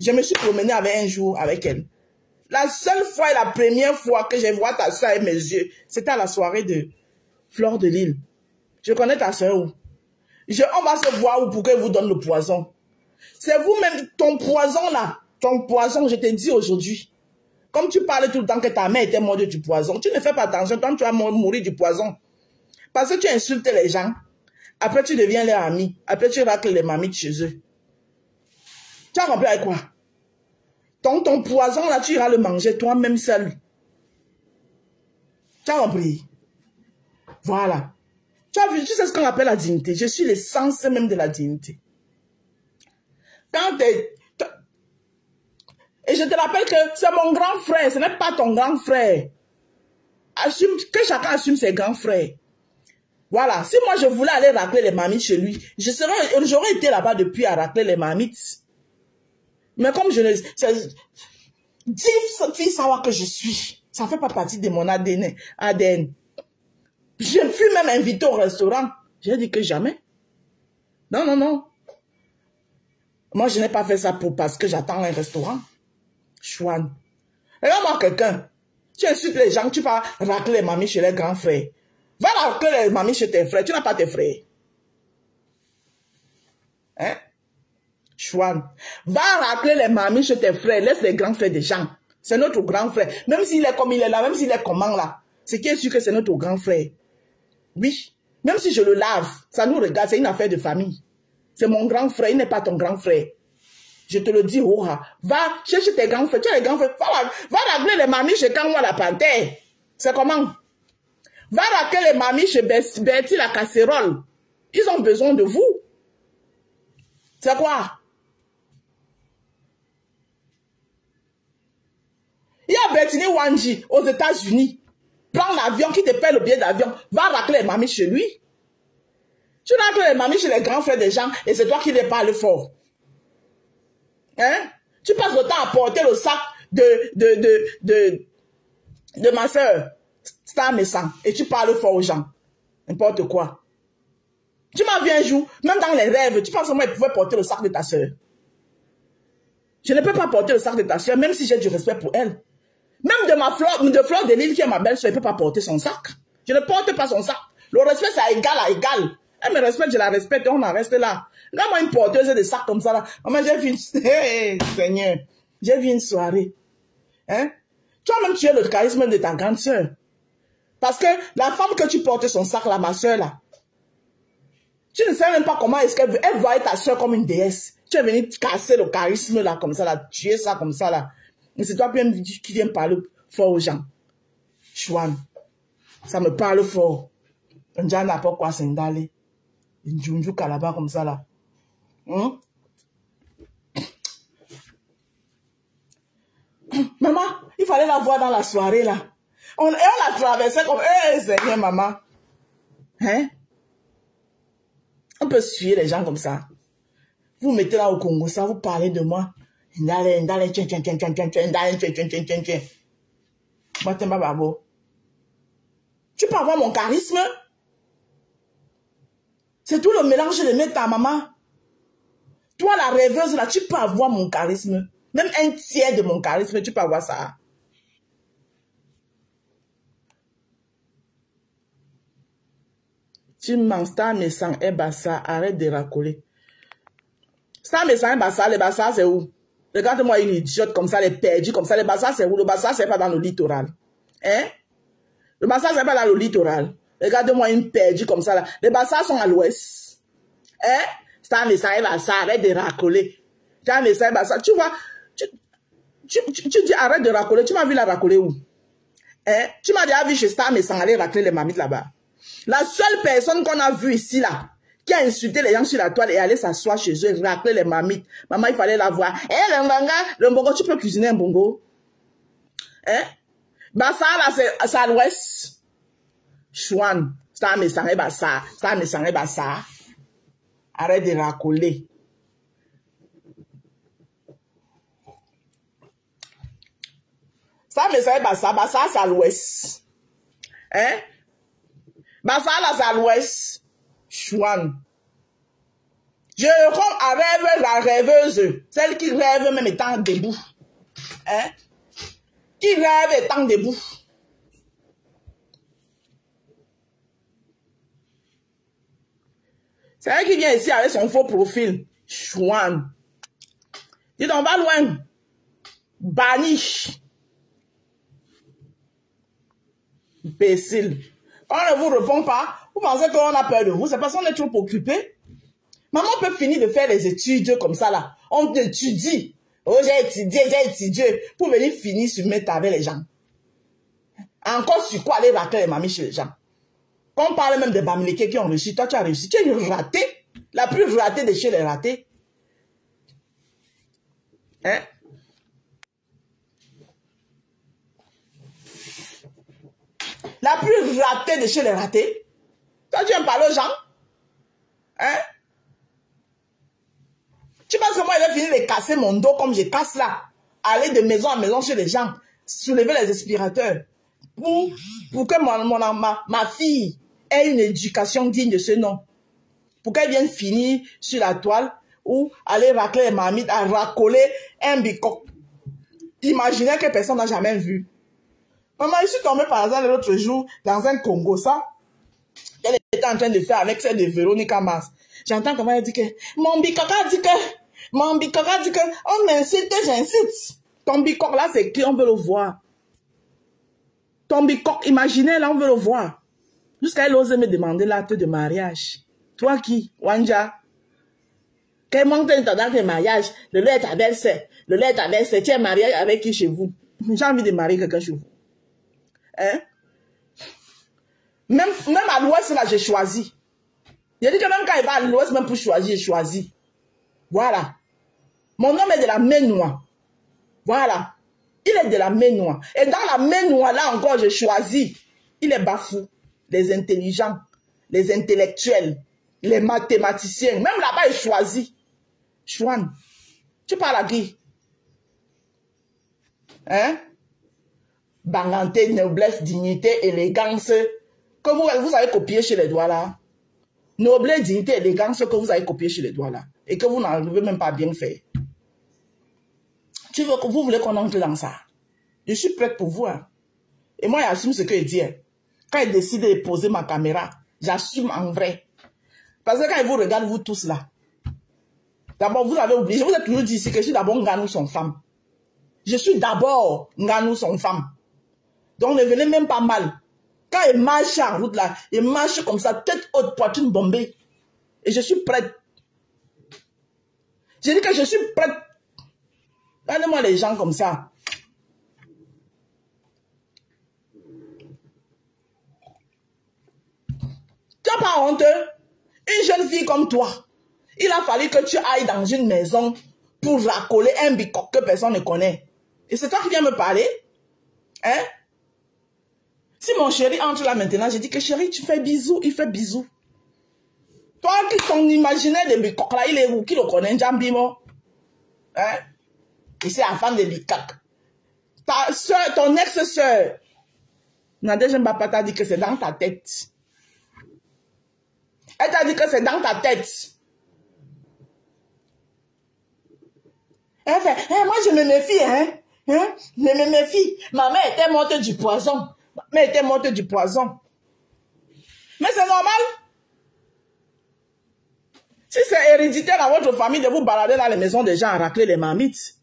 Je me suis promenée avec un jour avec elle. La seule fois et la première fois que j'ai vu ta soeur avec mes yeux, c'était à la soirée de Fleur de Lille. Je connais ta soeur où? On va se voir où pour qu'elle vous donne le poison. C'est vous-même, ton poison là. Ton poison, je te dis aujourd'hui. Comme tu parles tout le temps que ta mère était morte du poison, tu ne fais pas attention, toi tu vas mourir du poison. Parce que tu insultes les gens. Après tu deviens leur ami. Après tu racles les mamies de chez eux. Tu as compris avec quoi? Ton poison là, tu iras le manger toi-même seul. Tu as compris? Voilà. Tu as vu, tu sais ce qu'on appelle la dignité. Je suis l'essence même de la dignité. Et je te rappelle que c'est mon grand frère, ce n'est pas ton grand frère. Assume, que chacun assume ses grands frères. Voilà. Si moi je voulais aller racler les mamites chez lui, j'aurais été là-bas depuis à racler les mamites. Mais comme je ne... Dis cette fille savoir que je suis. Ça ne fait pas partie de mon ADN. Je fus même invité au restaurant. J'ai dit que jamais. Non, non, non. Moi, je n'ai pas fait ça parce que j'attends un restaurant. Chouane. Regarde-moi quelqu'un. Tu insultes les gens, tu vas racler les mamies chez les grands frères. Va racler les mamies chez tes frères. Tu n'as pas tes frères. Hein? Chouane. Va racler les mamies chez tes frères. Laisse les grands frères des gens. C'est notre grand frère. Même s'il est comme il est là, même s'il est comment là. C'est qui est sûr que c'est notre grand frère. Oui. Même si je le lave, ça nous regarde. C'est une affaire de famille. C'est mon grand frère. Il n'est pas ton grand frère. Je te le dis, oh, va chercher tes grands frères. Tu as les grands frères. Va racler les mamies chez Kanwa la panthère. C'est comment? Va racler les mamies chez Bertie la casserole. Ils ont besoin de vous. C'est quoi? Il y a Bertini Wanji aux États-Unis. Prends l'avion, qui te paie le billet d'avion. Va racler les mamies chez lui. Tu racles les mamies chez les grands frères des gens et c'est toi qui les parles fort. Hein? Tu passes le temps à porter le sac de ma soeur, Star Messan, et tu parles fort aux gens. N'importe quoi. Tu m'as vu un jour, même dans les rêves, tu penses que moi, je pouvais porter le sac de ta soeur. Je ne peux pas porter le sac de ta soeur, même si j'ai du respect pour elle. Même de Fleur de Lille, qui est ma belle-soeur, elle ne peut pas porter son sac. Je ne porte pas son sac. Le respect, c'est égal à égal. Elle me respecte, je la respecte, on en reste là. Regarde-moi une porteuse de sacs comme ça là. Maman, j'ai vu une... Hey, Seigneur, j'ai vu une soirée. Hein? Toi-même, tu es le charisme de ta grande soeur. Parce que la femme que tu portes son sac là, ma soeur là, tu ne sais même pas comment est-ce qu'elle voyait ta soeur comme une déesse. Tu es venu casser le charisme là, comme ça, là, tuer ça comme ça là. Et c'est toi qui viens parler fort aux gens. Chouane, ça me parle fort. Un gens n'a pas quoi s'indaller. Une junju calaba comme ça là. Maman, il fallait la voir dans la soirée là. On la traversait comme, Seigneur, maman. Hein? On peut suivre les gens comme ça. Vous mettez là au Congo, ça, vous parlez de moi. Tu peux avoir mon charisme. C'est tout le mélange de mettre ta maman. Toi, la rêveuse, là, tu peux avoir mon charisme. Même un tiers de mon charisme, tu peux avoir ça. Tu manges ça, mais sans un bassa, arrête de racoler. Ça, mais sans un bassa, les bassas, c'est où? Regarde-moi une idiote comme ça, les perdus comme ça. Les bassas, c'est où? Le bassa, c'est pas dans le littoral. Hein? Le bassa, c'est pas dans le littoral. Regarde-moi une perdue comme ça, là. Les bassas sont à l'ouest. Hein? Ça, mais sans un bassa, arrête de racoler. Ça, mais sans un bassa. Tu vois, tu dis arrête de racoler. Tu m'as vu la racoler où? Hein? Tu m'as déjà vu chez Star, mais sans aller racler les mamites là-bas. La seule personne qu'on a vue ici, là, qui a insulté les gens sur la toile et allé s'asseoir chez eux et racler les mamites. Maman, il fallait la voir. Eh, le mbongo, tu peux cuisiner un bongo? Hein? Bah, ça, là, c'est à l'ouest. Chouane. Ça, mais ça, ça. Ça, mais ça. Arrête de racoler. Ça, mais ça, bah, ça, c'est à l'ouest. Hein? Bah, ça, là, c'est à l'ouest. Chouane. Je rends à rêve la rêveuse. Celle qui rêve même étant debout. Hein? Qui rêve étant debout. C'est elle qui vient ici avec son faux profil. Chouane. Dis donc, va loin. Baniche. Imbécile. Quand on ne vous répond pas, vous pensez qu'on a peur de vous. C'est parce qu'on est trop occupé. Maman peut finir de faire les études comme ça là. On étudie. Oh, j'ai étudié. Pour venir finir sur mettre avec les gens. Encore sur quoi aller rater les mamies chez les gens. Quand on parle même des bamilekés qui ont réussi, toi tu as réussi. Tu es une ratée. La plus ratée de chez les ratés. Hein? La plus ratée de chez les ratés. Toi, tu viens parler aux gens. Hein? Tu penses que moi, il va finir de casser mon dos comme je casse là. Aller de maison en maison chez les gens. Soulever les aspirateurs. Pour que ma fille ait une éducation digne de ce nom. Pour qu'elle vienne finir sur la toile ou aller racler les mamites, à racoler un bicoque. Imaginez que personne n'a jamais vu. Maman, je suis tombée par hasard l'autre jour dans un Congo, ça. Elle était en train de faire avec celle de Véronique Mars. J'entends comment elle dit que mon bicoque a dit que on m'insulte, j'incite. Ton bicoque là, c'est qui? On veut le voir. Ton bicoque, imaginez là, on veut le voir. Jusqu'à elle ose me demander l'acte de mariage. Toi qui, Wanja? Quel manque d'intendant de mariage? Le lait à belle-sœur. Le lait à belle-sœur. Tu es marié avec qui chez vous? J'ai envie de marier quelqu'un chez vous. Hein? Même à l'ouest, là, j'ai choisi. J'ai dit que même quand il va à l'ouest, même pour choisir, j'ai choisi. Voilà. Mon homme est de la Ménois. Voilà. Il est de la Ménois. Et dans la Ménois, là encore, j'ai choisi. Il est bafou. Les intelligents, les intellectuels, les mathématiciens. Même là-bas, il choisit. Chouane. Tu parles à qui? Hein? Banganté, noblesse, dignité, élégance. Que vous avez copié chez les doigts là. Noblesse, dignité, élégance que vous avez copié chez les doigts là. Et que vous n'arrivez même pas bien faire. Vous voulez qu'on entre dans ça? Je suis prête pour vous. Hein. Et moi, j'assume ce que je dis. Hein. Quand il décide de poser ma caméra, j'assume en vrai. Parce que quand il vous regarde, vous tous là. D'abord, vous avez oublié. Je vous ai toujours dit ici que je suis d'abord Nganou son femme. Je suis d'abord Nganou son femme. Donc ne venez même pas mal. Quand il marche en route là, il marche comme ça, tête haute, poitrine bombée. Et je suis prête. J'ai dit que je suis prête. Regardez-moi les gens comme ça. Tu n'as pas honte? Une jeune fille comme toi, il a fallu que tu ailles dans une maison pour racoler un bicoque que personne ne connaît. Et c'est toi qui viens me parler? Hein? Si mon chéri entre là maintenant, je dis que chéri, tu fais bisous, il fait bisous. Toi qui ton imaginaire de bicoque là, il est où? Qui le connaît? Njambimo? Hein? Et c'est la femme de Bikak. Ta soeur, ton ex-soeur, Nadège Mbapa t'a dit que c'est dans ta tête. Elle t'a dit que c'est dans ta tête. Elle fait, moi je me méfie, hein? Je me méfie. Ma mère était morte du poison. Ma mère était morte du poison. Mais c'est normal. Si c'est héréditaire dans votre famille de vous balader dans les maisons des gens à racler les marmites,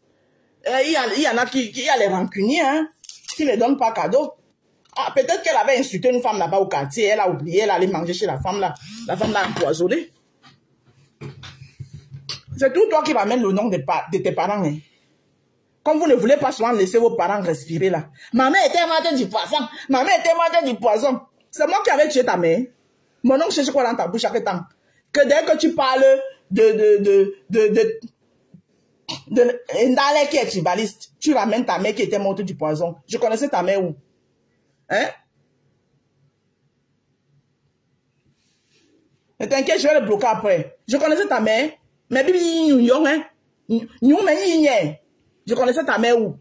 il y en a qui a les rancuniers, hein, qui ne les donnent pas cadeau. Ah, peut-être qu'elle avait insulté une femme là-bas au quartier, elle a oublié, elle allait manger chez la femme là. La femme l'a empoisonnée. C'est tout toi qui m'amène le nom de tes parents. Hein. Comme vous ne voulez pas souvent laisser vos parents respirer là. Ma mère était morte du poison. Ma mère était morte du poison. C'est moi qui avais tué ta mère. Mon oncle cherche quoi dans ta bouche chaque temps. Que dès que tu parles Ndale qui est tribaliste, tu ramènes ta mère qui était morte du poison. Je connaissais ta mère où? Hein? Ne t'inquiète, je vais le bloquer après. Je connaissais ta mère. Mais bibi, hein? Je connaissais ta mère où?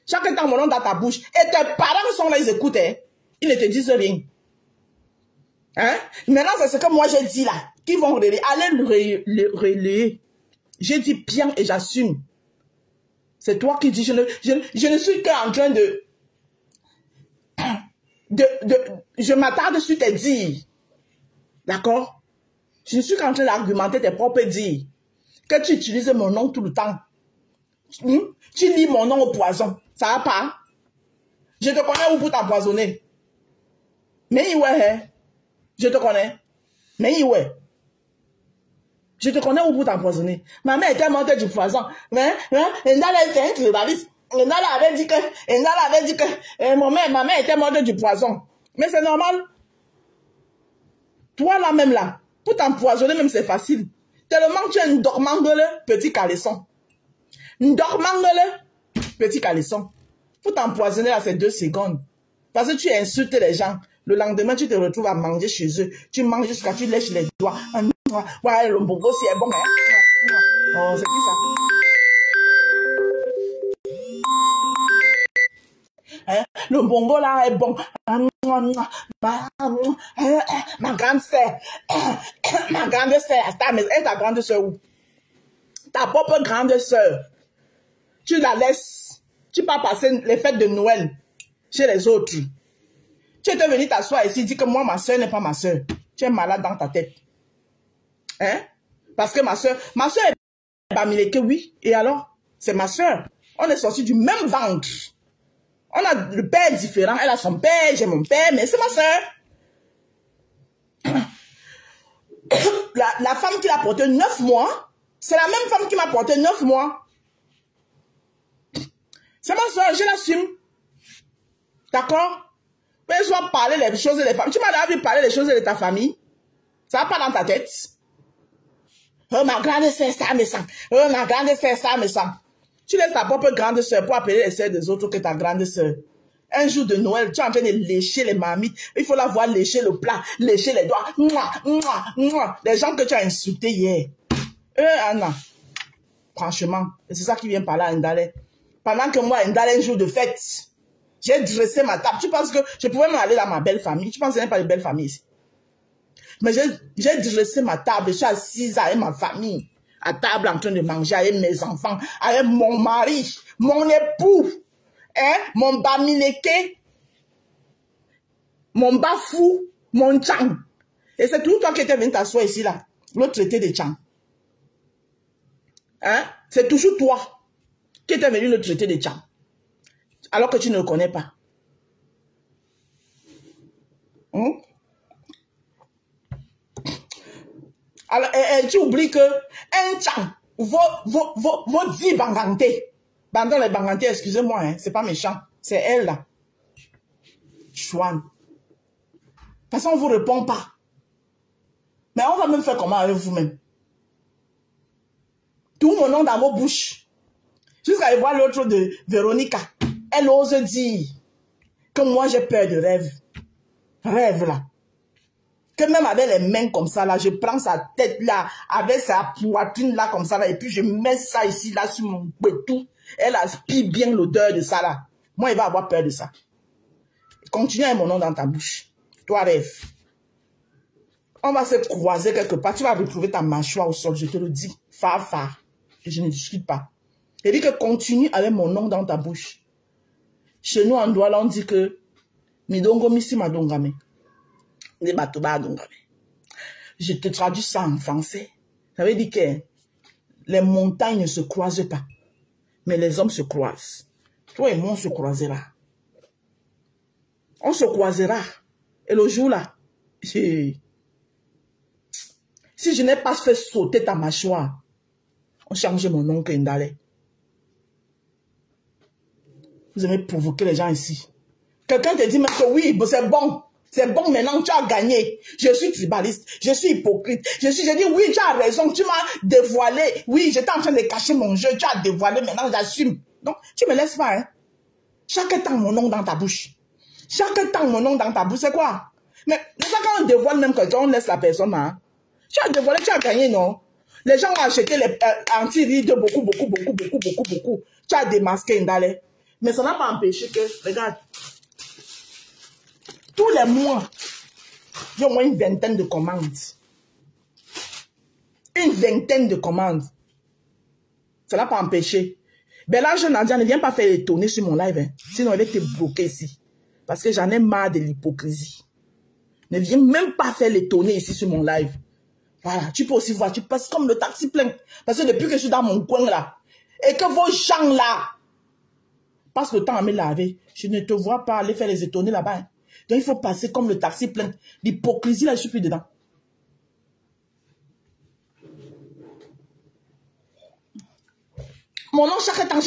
Chaque temps, mon nom dans ta bouche. Et tes parents sont là, ils écoutent. Hein? Ils ne te disent rien. Hein? Maintenant, c'est ce que moi j'ai dit là. Qui vont relayer. Allez le relayer. J'ai dit bien et j'assume. C'est toi qui dis. Je ne suis qu'en train je m'attarde sur tes dires. D'accord? Je ne suis qu'en train d'argumenter tes propres dires. Que tu utilises mon nom tout le temps. Tu lis mon nom au poison. Ça va pas? Je te connais où pour t'empoisonner? Mais ouais, hein? Je te connais. Mais ouais. Je te connais où pour t'empoisonner. Ma mère était morte du poison. Mais, Ndala était un tribaliste. Ndala avait dit que, ma mère était morte du poison. Mais c'est normal. Toi là même là, pour t'empoisonner même c'est facile. Tellement que tu es une dormangole, petit caleçon. Une dormangole, petit caleçon. Pour t'empoisonner là c'est 2 secondes. Parce que tu insultes les gens. Le lendemain, tu te retrouves à manger chez eux. Tu manges jusqu'à tu lèches les doigts. Ouais, le bongo, c'est bon. Hein? Oh, c'est qui ça? Hein? Le bongo là est bon. Ma grande sœur. Ma grande sœur. Et ta grande sœur où? Ta propre grande sœur. Tu la laisses. Tu vas passer les fêtes de Noël chez les autres. Tu étais venu t'asseoir ici, dis que moi, ma soeur n'est pas ma soeur. Tu es malade dans ta tête. Hein? Parce que ma soeur est Bamileke, oui. Et alors? C'est ma soeur. On est sortis du même ventre. On a le père différent. Elle a son père, j'ai mon père, mais c'est ma soeur. La femme qui l'a porté 9 mois, c'est la même femme qui m'a porté 9 mois. C'est ma soeur, je l'assume. D'accord? Mais je dois parler les choses des femmes. Tu m'as déjà vu parler des choses de ta famille? Ça va pas dans ta tête? Oh, ma grande sœur, ça me sent. Oh, ma grande sœur, ça me sent. Tu laisses ta propre grande sœur pour appeler les sœurs des autres que ta grande sœur. Un jour de Noël, tu es en train de lécher les marmites. Il faut la voir lécher le plat, lécher les doigts. Mouah, mouah, mouah. Les gens que tu as insultés hier. Anna. Franchement, c'est ça qui vient par là, Ndale. Pendant que moi, Ndale, un jour de fête, j'ai dressé ma table. Tu penses que je pouvais m'aller dans ma belle famille? Tu penses qu'il n'y a pas de belle famille ici? Mais j'ai dressé ma table. Je suis assise avec ma famille. À table en train de manger avec mes enfants. Avec mon mari. Mon époux. Hein? Mon Bamileke. Mon Bafou. Mon Tchang. Et c'est tout toi qui étais venu t'asseoir ici là. Le traité de Tchang. Hein? C'est toujours toi qui étais venu le traiter de Tchang. Alors que tu ne le connais pas. Alors, tu oublies que un tchang, vos 10 bangantés, pendant les bangantés, excusez-moi, hein, c'est pas méchant, c'est elle là. Chouane. Parce qu'on ne vous répond pas. Mais on va même faire comment avec vous-même. Tout mon nom dans vos bouches. Jusqu'à voir l'autre de Véronica. Elle ose dire que moi j'ai peur de rêve. Rêve là. Que même avec les mains comme ça là, je prends sa tête là, avec sa poitrine là comme ça là, et puis je mets ça ici là sur mon bétou. Elle aspire bien l'odeur de ça là. Moi, il va avoir peur de ça. Continue avec mon nom dans ta bouche. Toi, rêve. On va se croiser quelque part. Tu vas retrouver ta mâchoire au sol, je te le dis. Phare. Et je ne discute pas. Il dit que continue avec mon nom dans ta bouche. Chez nous, en Douala, on dit que Midongo misi madongame. Je te traduis ça en français. Ça veut dire que les montagnes ne se croisent pas. Mais les hommes se croisent. Toi et moi, on se croisera. On se croisera. Et le jour là, si je n'ai pas fait sauter ta mâchoire, on change mon nom Kendale. Vous aimez provoquer les gens ici. Quelqu'un te dit même que oui, c'est bon. C'est bon, maintenant tu as gagné. Je suis tribaliste, je suis hypocrite. Je dis oui, tu as raison, tu m'as dévoilé. Oui, j'étais en train de cacher mon jeu, tu as dévoilé, maintenant j'assume. Donc, tu me laisses pas, hein. Chaque temps, mon nom dans ta bouche. Chaque temps, mon nom dans ta bouche, c'est quoi? Mais quand on dévoile même quelqu'un, on laisse la personne, hein. Tu as dévoilé, tu as gagné, non? Les gens ont acheté les anti-rides beaucoup. Tu as démasqué Ndale. Mais ça n'a pas empêché que, regarde, tous les mois, j'ai au moins une vingtaine de commandes. Une vingtaine de commandes. Ça n'a pas empêché. Ben là, je Nadia, ne viens pas faire les tournées sur mon live. Hein. Sinon, elle va te bloquer ici. Parce que j'en ai marre de l'hypocrisie. Ne viens même pas faire les tournées ici sur mon live. Voilà, tu peux aussi voir, tu passes comme le taxi plein. Parce que depuis que je suis dans mon coin là, et que vos gens là passent le temps à me laver, je ne te vois pas aller faire les étonner là-bas. Hein. Donc il faut passer comme le taxi plein. L'hypocrisie là, je suis plus dedans. Mon nom chaque temps.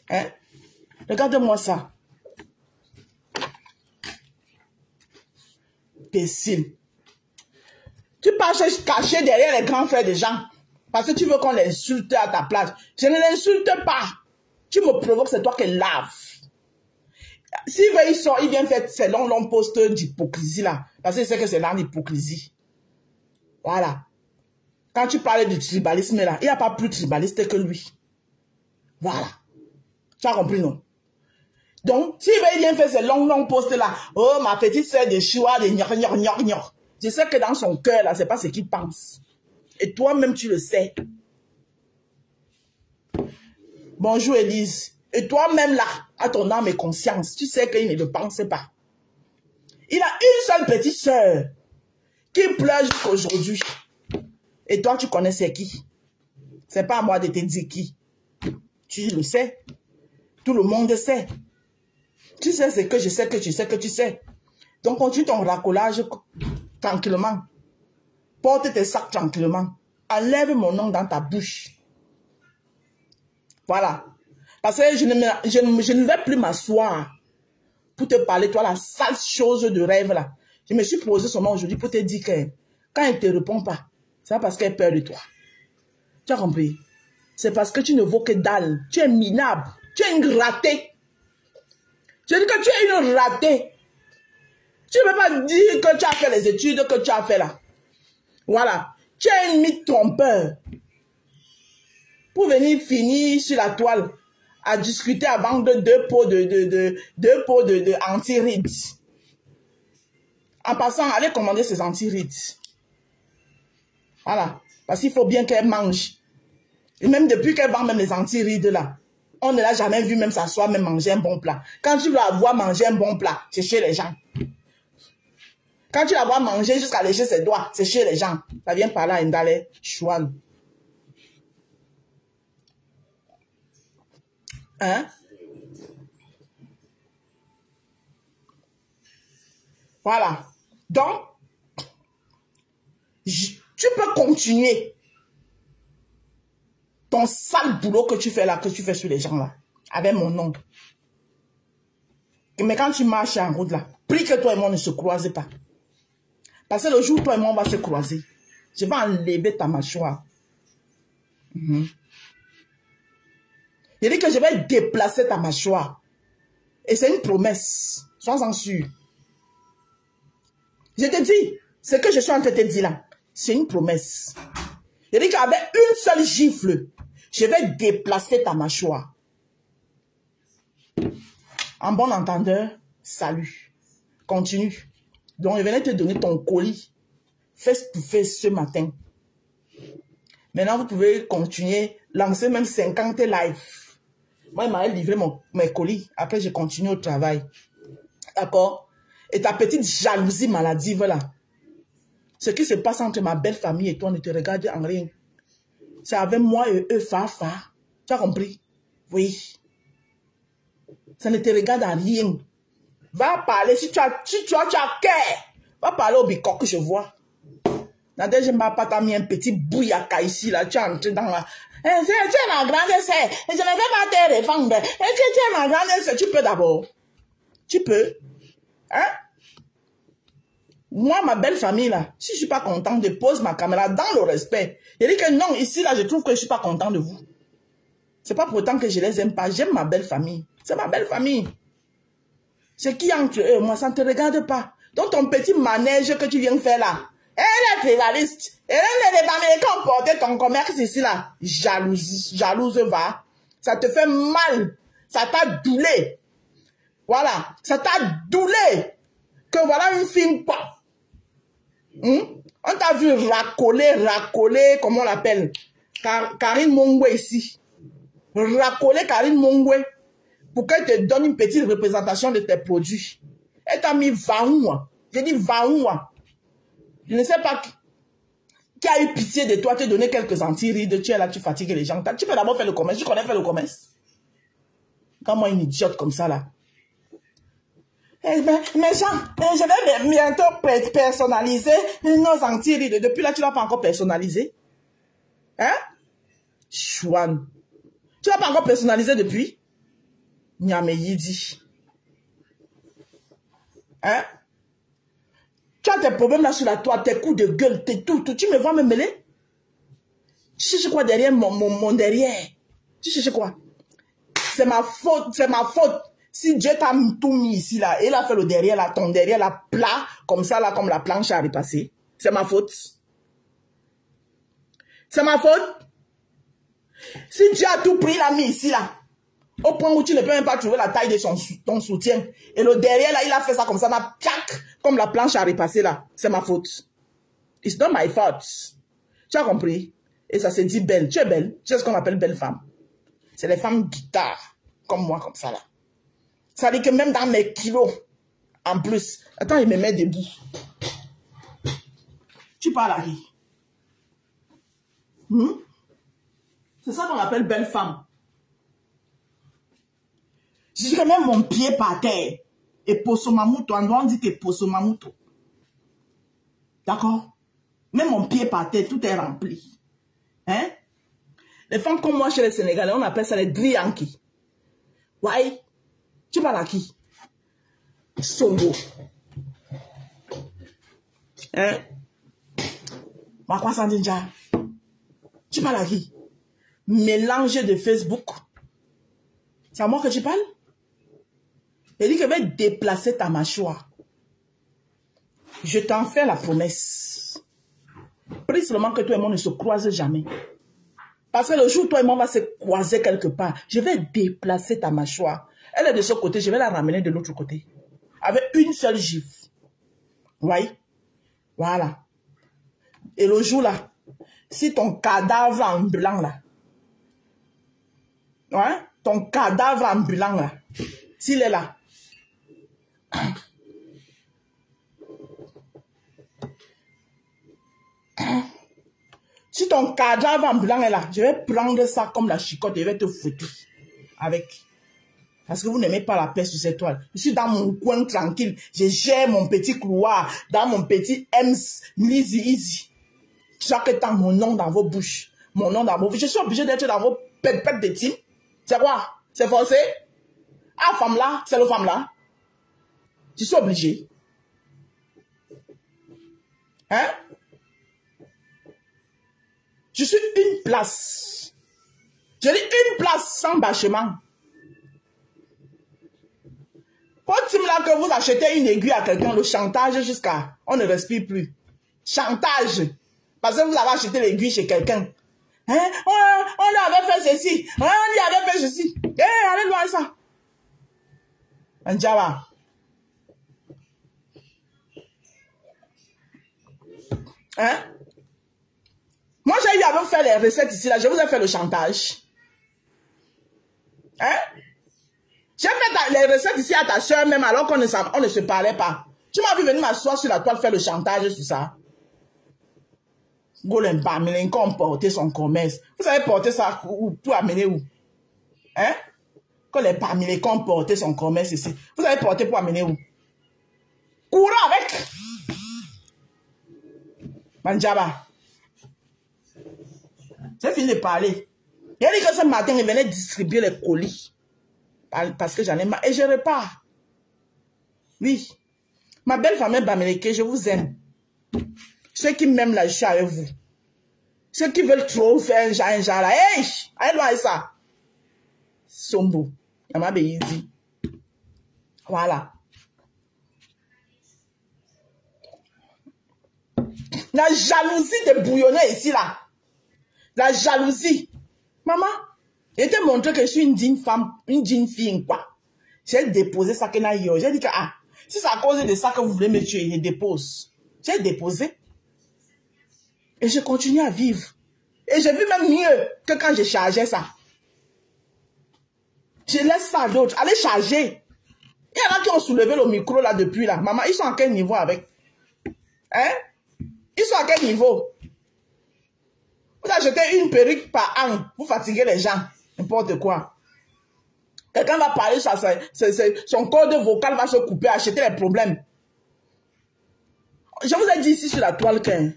Hein? Regarde-moi ça. Imbécile. Tu passes caché derrière les grands frères des gens. Parce que tu veux qu'on l'insulte à ta place. Je ne l'insulte pas. Tu me provoques, c'est toi qui lave. S'il veut, il sort, il vient faire ses longs posts d'hypocrisie là. Parce qu'il sait que c'est là l'hypocrisie. Voilà. Quand tu parlais du tribalisme là, il n'y a pas plus tribaliste que lui. Voilà. Tu as compris, non? Donc, s'il veut, il vient faire ses longs posts là. Oh, ma petite sœur de choix, de gnor. Je sais que dans son cœur là, c'est pas ce qu'il pense. Et toi-même, tu le sais. Bonjour, Élise. Et toi-même là, à ton âme et conscience, tu sais qu'il ne le pense pas. Il a une seule petite sœur qui pleure jusqu'aujourd'hui. Et toi, tu connais c'est qui? C'est pas à moi de te dire qui. Tu le sais. Tout le monde sait. Tu sais ce que je sais que tu sais que tu sais. Donc, continue ton racolage tranquillement. Porte tes sacs tranquillement. Enlève mon nom dans ta bouche. Voilà. Parce que je ne vais plus m'asseoir pour te parler, toi, la sale chose de rêve là. Je me suis posé seulement aujourd'hui pour te dire que quand elle ne te répond pas, c'est parce qu'elle a peur de toi. Tu as compris? C'est parce que tu ne vaux que dalle. Tu es minable. Tu es une ratée. Je dis que tu es une ratée. Tu ne peux pas dire que tu as fait les études que tu as fait là. Voilà. Tu es une mythe trompeur. Pour venir finir sur la toile à discuter avant de deux pots de anti-rides. En passant, allez commander ces anti-rides. Voilà. Parce qu'il faut bien qu'elle mange. Et même depuis qu'elle vend même les anti-rides là, on ne l'a jamais vu même s'asseoir, même manger un bon plat. Quand tu la vois manger un bon plat, c'est chez les gens. Quand tu la vois manger jusqu'à lécher ses doigts, c'est chez les gens. Ça vient par là, Ndale, Chouane. Hein? Voilà. Donc, tu peux continuer ton sale boulot que tu fais là, que tu fais sur les gens là, avec mon nom. Mais quand tu marches en route là, prie que toi et moi ne se croisent pas. Parce que le jour où toi et moi on va se croiser, je vais enlever ta mâchoire. Je dis que je vais déplacer ta mâchoire. Et c'est une promesse. Sois-en sûr. Je te dis, ce que je suis en train de te dire là, c'est une promesse. Je dis qu'avec une seule gifle, je vais déplacer ta mâchoire. En bon entendeur, salut. Continue. Donc, je venais te donner ton colis face to face ce matin. Maintenant, vous pouvez continuer, lancer même 50 lives. Moi, il m'a livré mes colis. Après, je continue au travail. D'accord? Et ta petite jalousie maladive là, ce qui se passe entre ma belle famille et toi ne te regarde en rien. C'est avec moi et eux, fa. Tu as compris? Oui. Ça ne te regarde en rien. Va parler, si tu as cœur, va parler au bicoque que je vois. Nadège, je ne m'as pas mis un petit bouillaka ici, là, tu es entré dans la... Tu es ma grande sœur, je ne vais pas te répondre. Tu es ma grande sœur, tu peux d'abord. Tu peux. Hein? Moi, ma belle famille, là, si je ne suis pas content, je pose ma caméra dans le respect. Je dis que non, ici, là, je trouve que je ne suis pas content de vous. Ce n'est pas pour autant que je les aime pas. J'aime ma belle famille. C'est ma belle famille. Ce qui est entre eux, moi, ça ne te regarde pas. Donc, ton petit manège que tu viens faire là, elle est réaliste. Elle est pas comporter ton commerce ici, là. Jalouse, va. Ça te fait mal. Ça t'a doulé. Voilà. Ça t'a doulé. Que voilà une fille pas. On t'a vu racoler, comment on l'appelle? Karine Mongwe ici. Racoler Karine Mongwe. Pour qu'elle te donne une petite représentation de tes produits. Elle t'a mis 20 mois. J'ai dit 20 mois. Je ne sais pas qui a eu pitié de toi, te donner quelques anti-rides, tu es là, tu fatigues les gens. Tu peux d'abord faire le commerce. Tu connais faire le commerce? Comme moi, une idiote comme ça, là. Eh ben, mais Jean, je vais bientôt personnaliser nos anti-rides. Depuis là, tu ne l'as pas encore personnalisé. Hein? Chouane. Tu ne l'as pas encore personnalisé depuis? Nyame Yidi. Hein? Tu as tes problèmes là sur la toile, tes coups de gueule, tes tout. Tu me vois me mêler? Tu cherches quoi derrière mon derrière? Tu cherches quoi? C'est ma faute, c'est ma faute. Si Dieu t'a tout mis ici là, et il a fait le derrière là, ton derrière là, plat, comme ça là, comme la planche à repasser. C'est ma faute. C'est ma faute. Si Dieu a tout pris, il a mis ici là. Au point où tu ne peux même pas trouver la taille de ton soutien. Et le derrière, là, il a fait ça comme ça, là, comme la planche à repasser, là. C'est ma faute. It's not my fault. Tu as compris? Et ça se dit belle. Tu es belle. Tu sais ce qu'on appelle belle femme. C'est les femmes guitares, comme moi, comme ça, là. Ça dit que même dans mes kilos, en plus. Attends, il me met debout. Tu parles à qui? C'est ça qu'on appelle belle femme. Je dirais même mon pied par terre. Et Posomamuto, en droit on dit que Posomamuto. D'accord? Même mon pied par terre, tout est rempli. Hein? Les femmes comme moi chez les Sénégalais, on appelle ça les drianki. Ouais. Tu parles à qui? Songo. Hein? Makwa Sandinja. Tu parles à qui? Mélange de Facebook. C'est à moi que tu parles? Il dit que je vais déplacer ta mâchoire. Je t'en fais la promesse. Prie seulement que toi et moi ne se croisent jamais. Parce que le jour où toi et moi on va se croiser quelque part, je vais déplacer ta mâchoire. Elle est de ce côté, je vais la ramener de l'autre côté. Avec une seule gifle. Oui. Voilà. Et le jour là, si ton cadavre ambulant là, ouais, ton cadavre ambulant là, s'il est là, si ton cadavre ambulant est là, je vais prendre ça comme la chicotte et je vais te foutre avec. Parce que vous n'aimez pas la paix sur cette toile. Je suis dans mon coin tranquille. Je gère mon petit couloir, dans mon petit Ems, easy. Chaque temps, mon nom dans vos bouches. Mon nom dans vos bouches. Je suis obligé d'être dans vos pètes de team. C'est quoi? C'est forcé? Ah, femme là, c'est le femme là. Je suis obligé. Hein? Je suis une place. Je dis une place sans bâchement. Faut-il là que vous achetez une aiguille à quelqu'un, le chantage jusqu'à... On ne respire plus. Chantage. Parce que vous avez acheté l'aiguille chez quelqu'un. Hein? On lui avait fait ceci. On lui avait fait ceci. Allez voir ça. Anjaba. Hein? Moi, j'ai eu à vous faire les recettes ici, là. Je vous ai fait le chantage. Hein? J'ai fait les recettes ici à ta soeur même alors qu'on ne se parlait pas. Tu m'as vu venir m'asseoir sur la toile faire le chantage sur ça. Golem Bamilekon porter son commerce. Vous savez porter ça pour amener où? Hein? Quand les Bamilekon porter son commerce ici. Vous avez porté pour amener où? Courant avec! Manjaba. J'ai fini de parler. Il a dit que ce matin, il venait distribuer les colis. Parce que j'en ai marre. Et je repars. Oui. Ma belle famille Bamileke, je vous aime. Ceux qui m'aiment là, je suis avec vous. Ceux qui veulent trop faire un genre là. Hey! Allez voir ça. Sombo. Yama Beizi. Voilà. La jalousie de bouillonner ici là. La jalousie. Maman, je t'ai montré que je suis une digne femme, une digne fille, quoi. J'ai déposé ça que j'ai dit que, ah, si c'est à cause de ça que vous voulez me tuer, je dépose. J'ai déposé. Et je continue à vivre. Et j'ai vu même mieux que quand je chargeais ça. Je laisse ça à d'autres. Allez charger. Il y en a qui ont soulevé le micro là depuis là. Maman, ils sont à quel niveau avec? Hein? Ils sont à quel niveau? Vous achetez une perruque par an. Vous fatiguez les gens. N'importe quoi. Quelqu'un va parler, son code vocal va se couper, acheter les problèmes. Je vous ai dit ici sur la toile que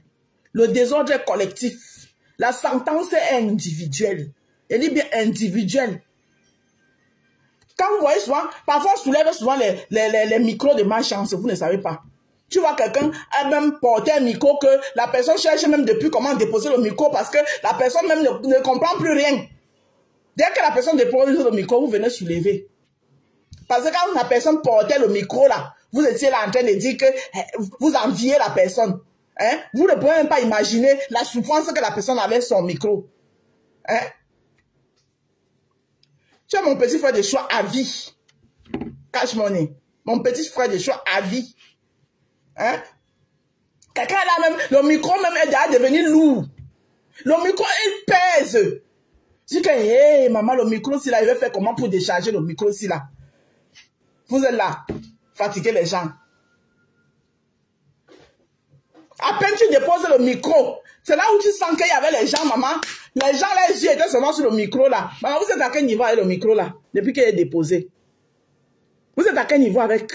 le désordre est collectif. La sentence est individuelle. Elle dit bien individuelle. Quand vous voyez souvent, parfois on soulève souvent les micros de malchance, vous ne savez pas. Tu vois quelqu'un a même porté un micro que la personne cherche même depuis comment déposer le micro parce que la personne même ne comprend plus rien. Dès que la personne dépose le micro, vous venez soulever. Parce que quand la personne portait le micro là, vous étiez là en train de dire que vous enviez la personne. Hein? Vous ne pouvez même pas imaginer la souffrance que la personne avait sur son micro. Hein? Tu es mon petit frère de choix à vie. Cash money. Mon petit frère de choix à vie. Hein? Quelqu'un là même, le micro même est déjà devenu lourd. Le micro, il pèse. Je dis que, hé, maman, le micro, si là, il va faire comment pour décharger le micro, si là? Vous êtes là, fatiguez les gens. À peine tu déposes le micro, c'est là où tu sens qu'il y avait les gens, maman. Les gens, les yeux étaient seulement sur le micro, là. Maman, vous êtes à quel niveau avec le micro, là, depuis qu'il est déposé? Vous êtes à quel niveau avec?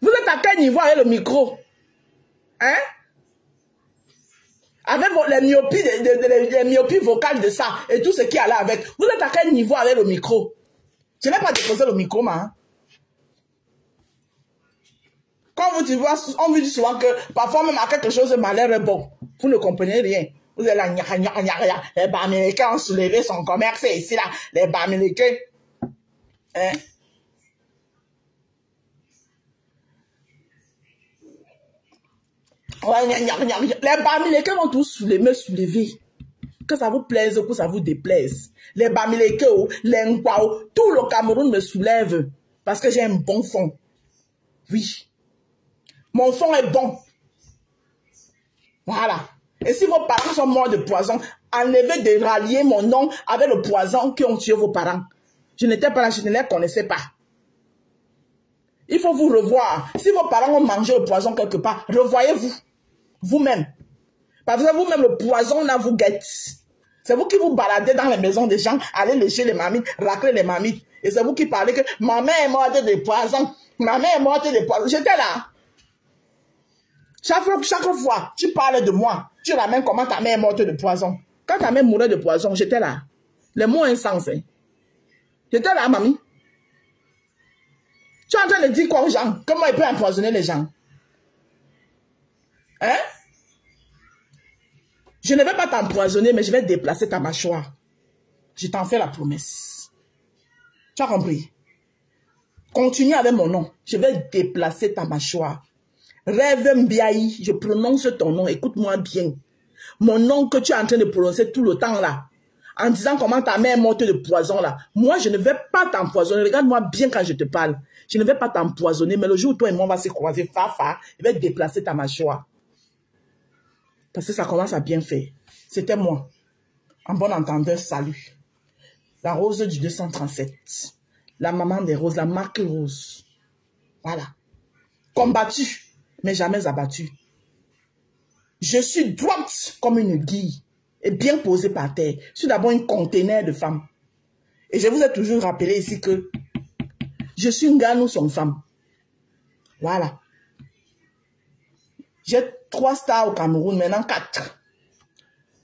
Vous êtes à quel niveau avec le micro? Hein? Avec les myopies vocales de ça et tout ce qui allait avec. Vous êtes à quel niveau avec le micro? Je n'ai pas déposé le micro, ma. Quand vous vois, on vous dit souvent que parfois même à quelque chose de malheur est bon. Vous ne comprenez rien. Vous êtes là, les Bamilekens ont soulevé son commerce ici, là. Les Bamilekens. Hein? Les Bamilekens vont tous me soulever. Que ça vous plaise ou que ça vous déplaise. Les Bamilekens, les Ngwao, tout le Cameroun me soulève. Parce que j'ai un bon fond. Oui. Mon fond est bon. Voilà. Et si vos parents sont morts de poison, enlevez de rallier mon nom avec le poison qui ont tué vos parents. Je n'étais pas là, je ne les connaissais pas. Il faut vous revoir. Si vos parents ont mangé le poison quelque part, revoyez-vous. Vous-même. Parce que vous-même, le poison là vous guette. C'est vous qui vous baladez dans les maisons des gens, allez lécher les mamites, racler les mamites. Et c'est vous qui parlez que ma mère est morte de poison. Ma mère est morte de poison. J'étais là. Chaque fois, tu parles de moi. Tu ramènes comment ta mère est morte de poison. Quand ta mère mourait de poison, j'étais là. Les mots insensés. J'étais là, mamie. Tu es en train de dire quoi aux gens? Comment il peut empoisonner les gens? Hein? Je ne vais pas t'empoisonner, mais je vais déplacer ta mâchoire. Je t'en fais la promesse. Tu as compris? Continue avec mon nom. Je vais déplacer ta mâchoire. Rêve Mbiaï, je prononce ton nom. Écoute-moi bien. Mon nom que tu es en train de prononcer tout le temps là. En disant comment ta mère est morte de poison là. Moi, je ne vais pas t'empoisonner. Regarde-moi bien quand je te parle. Je ne vais pas t'empoisonner. Mais le jour où toi et moi on va se croiser, je vais déplacer ta mâchoire. Parce que ça commence à bien faire. C'était moi. En bon entendeur, salut. La rose du 237. La maman des roses, la marque rose. Voilà. Combattue, mais jamais abattue. Je suis droite comme une guille et bien posée par terre. Je suis d'abord un conteneur de femmes. Et je vous ai toujours rappelé ici que je suis une gars, nous sommes femmes. Voilà. J'ai 3 stars au Cameroun, maintenant 4.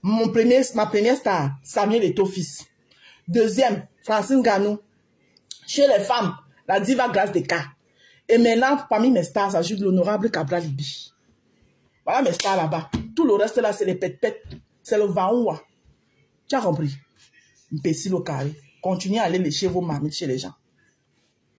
Ma première star, Samuel Eto'o-Fils. Deuxième, Francine Ganou. Chez les femmes, la diva Grâce Descartes. Et maintenant, parmi mes stars, s'ajoute l'honorable Cabral Libi. Voilà mes stars là-bas. Tout le reste là, c'est les pètes-pètes. C'est le vaoua. Tu as compris? Imbécile au carré. Continuez à aller lécher vos mamites chez les gens.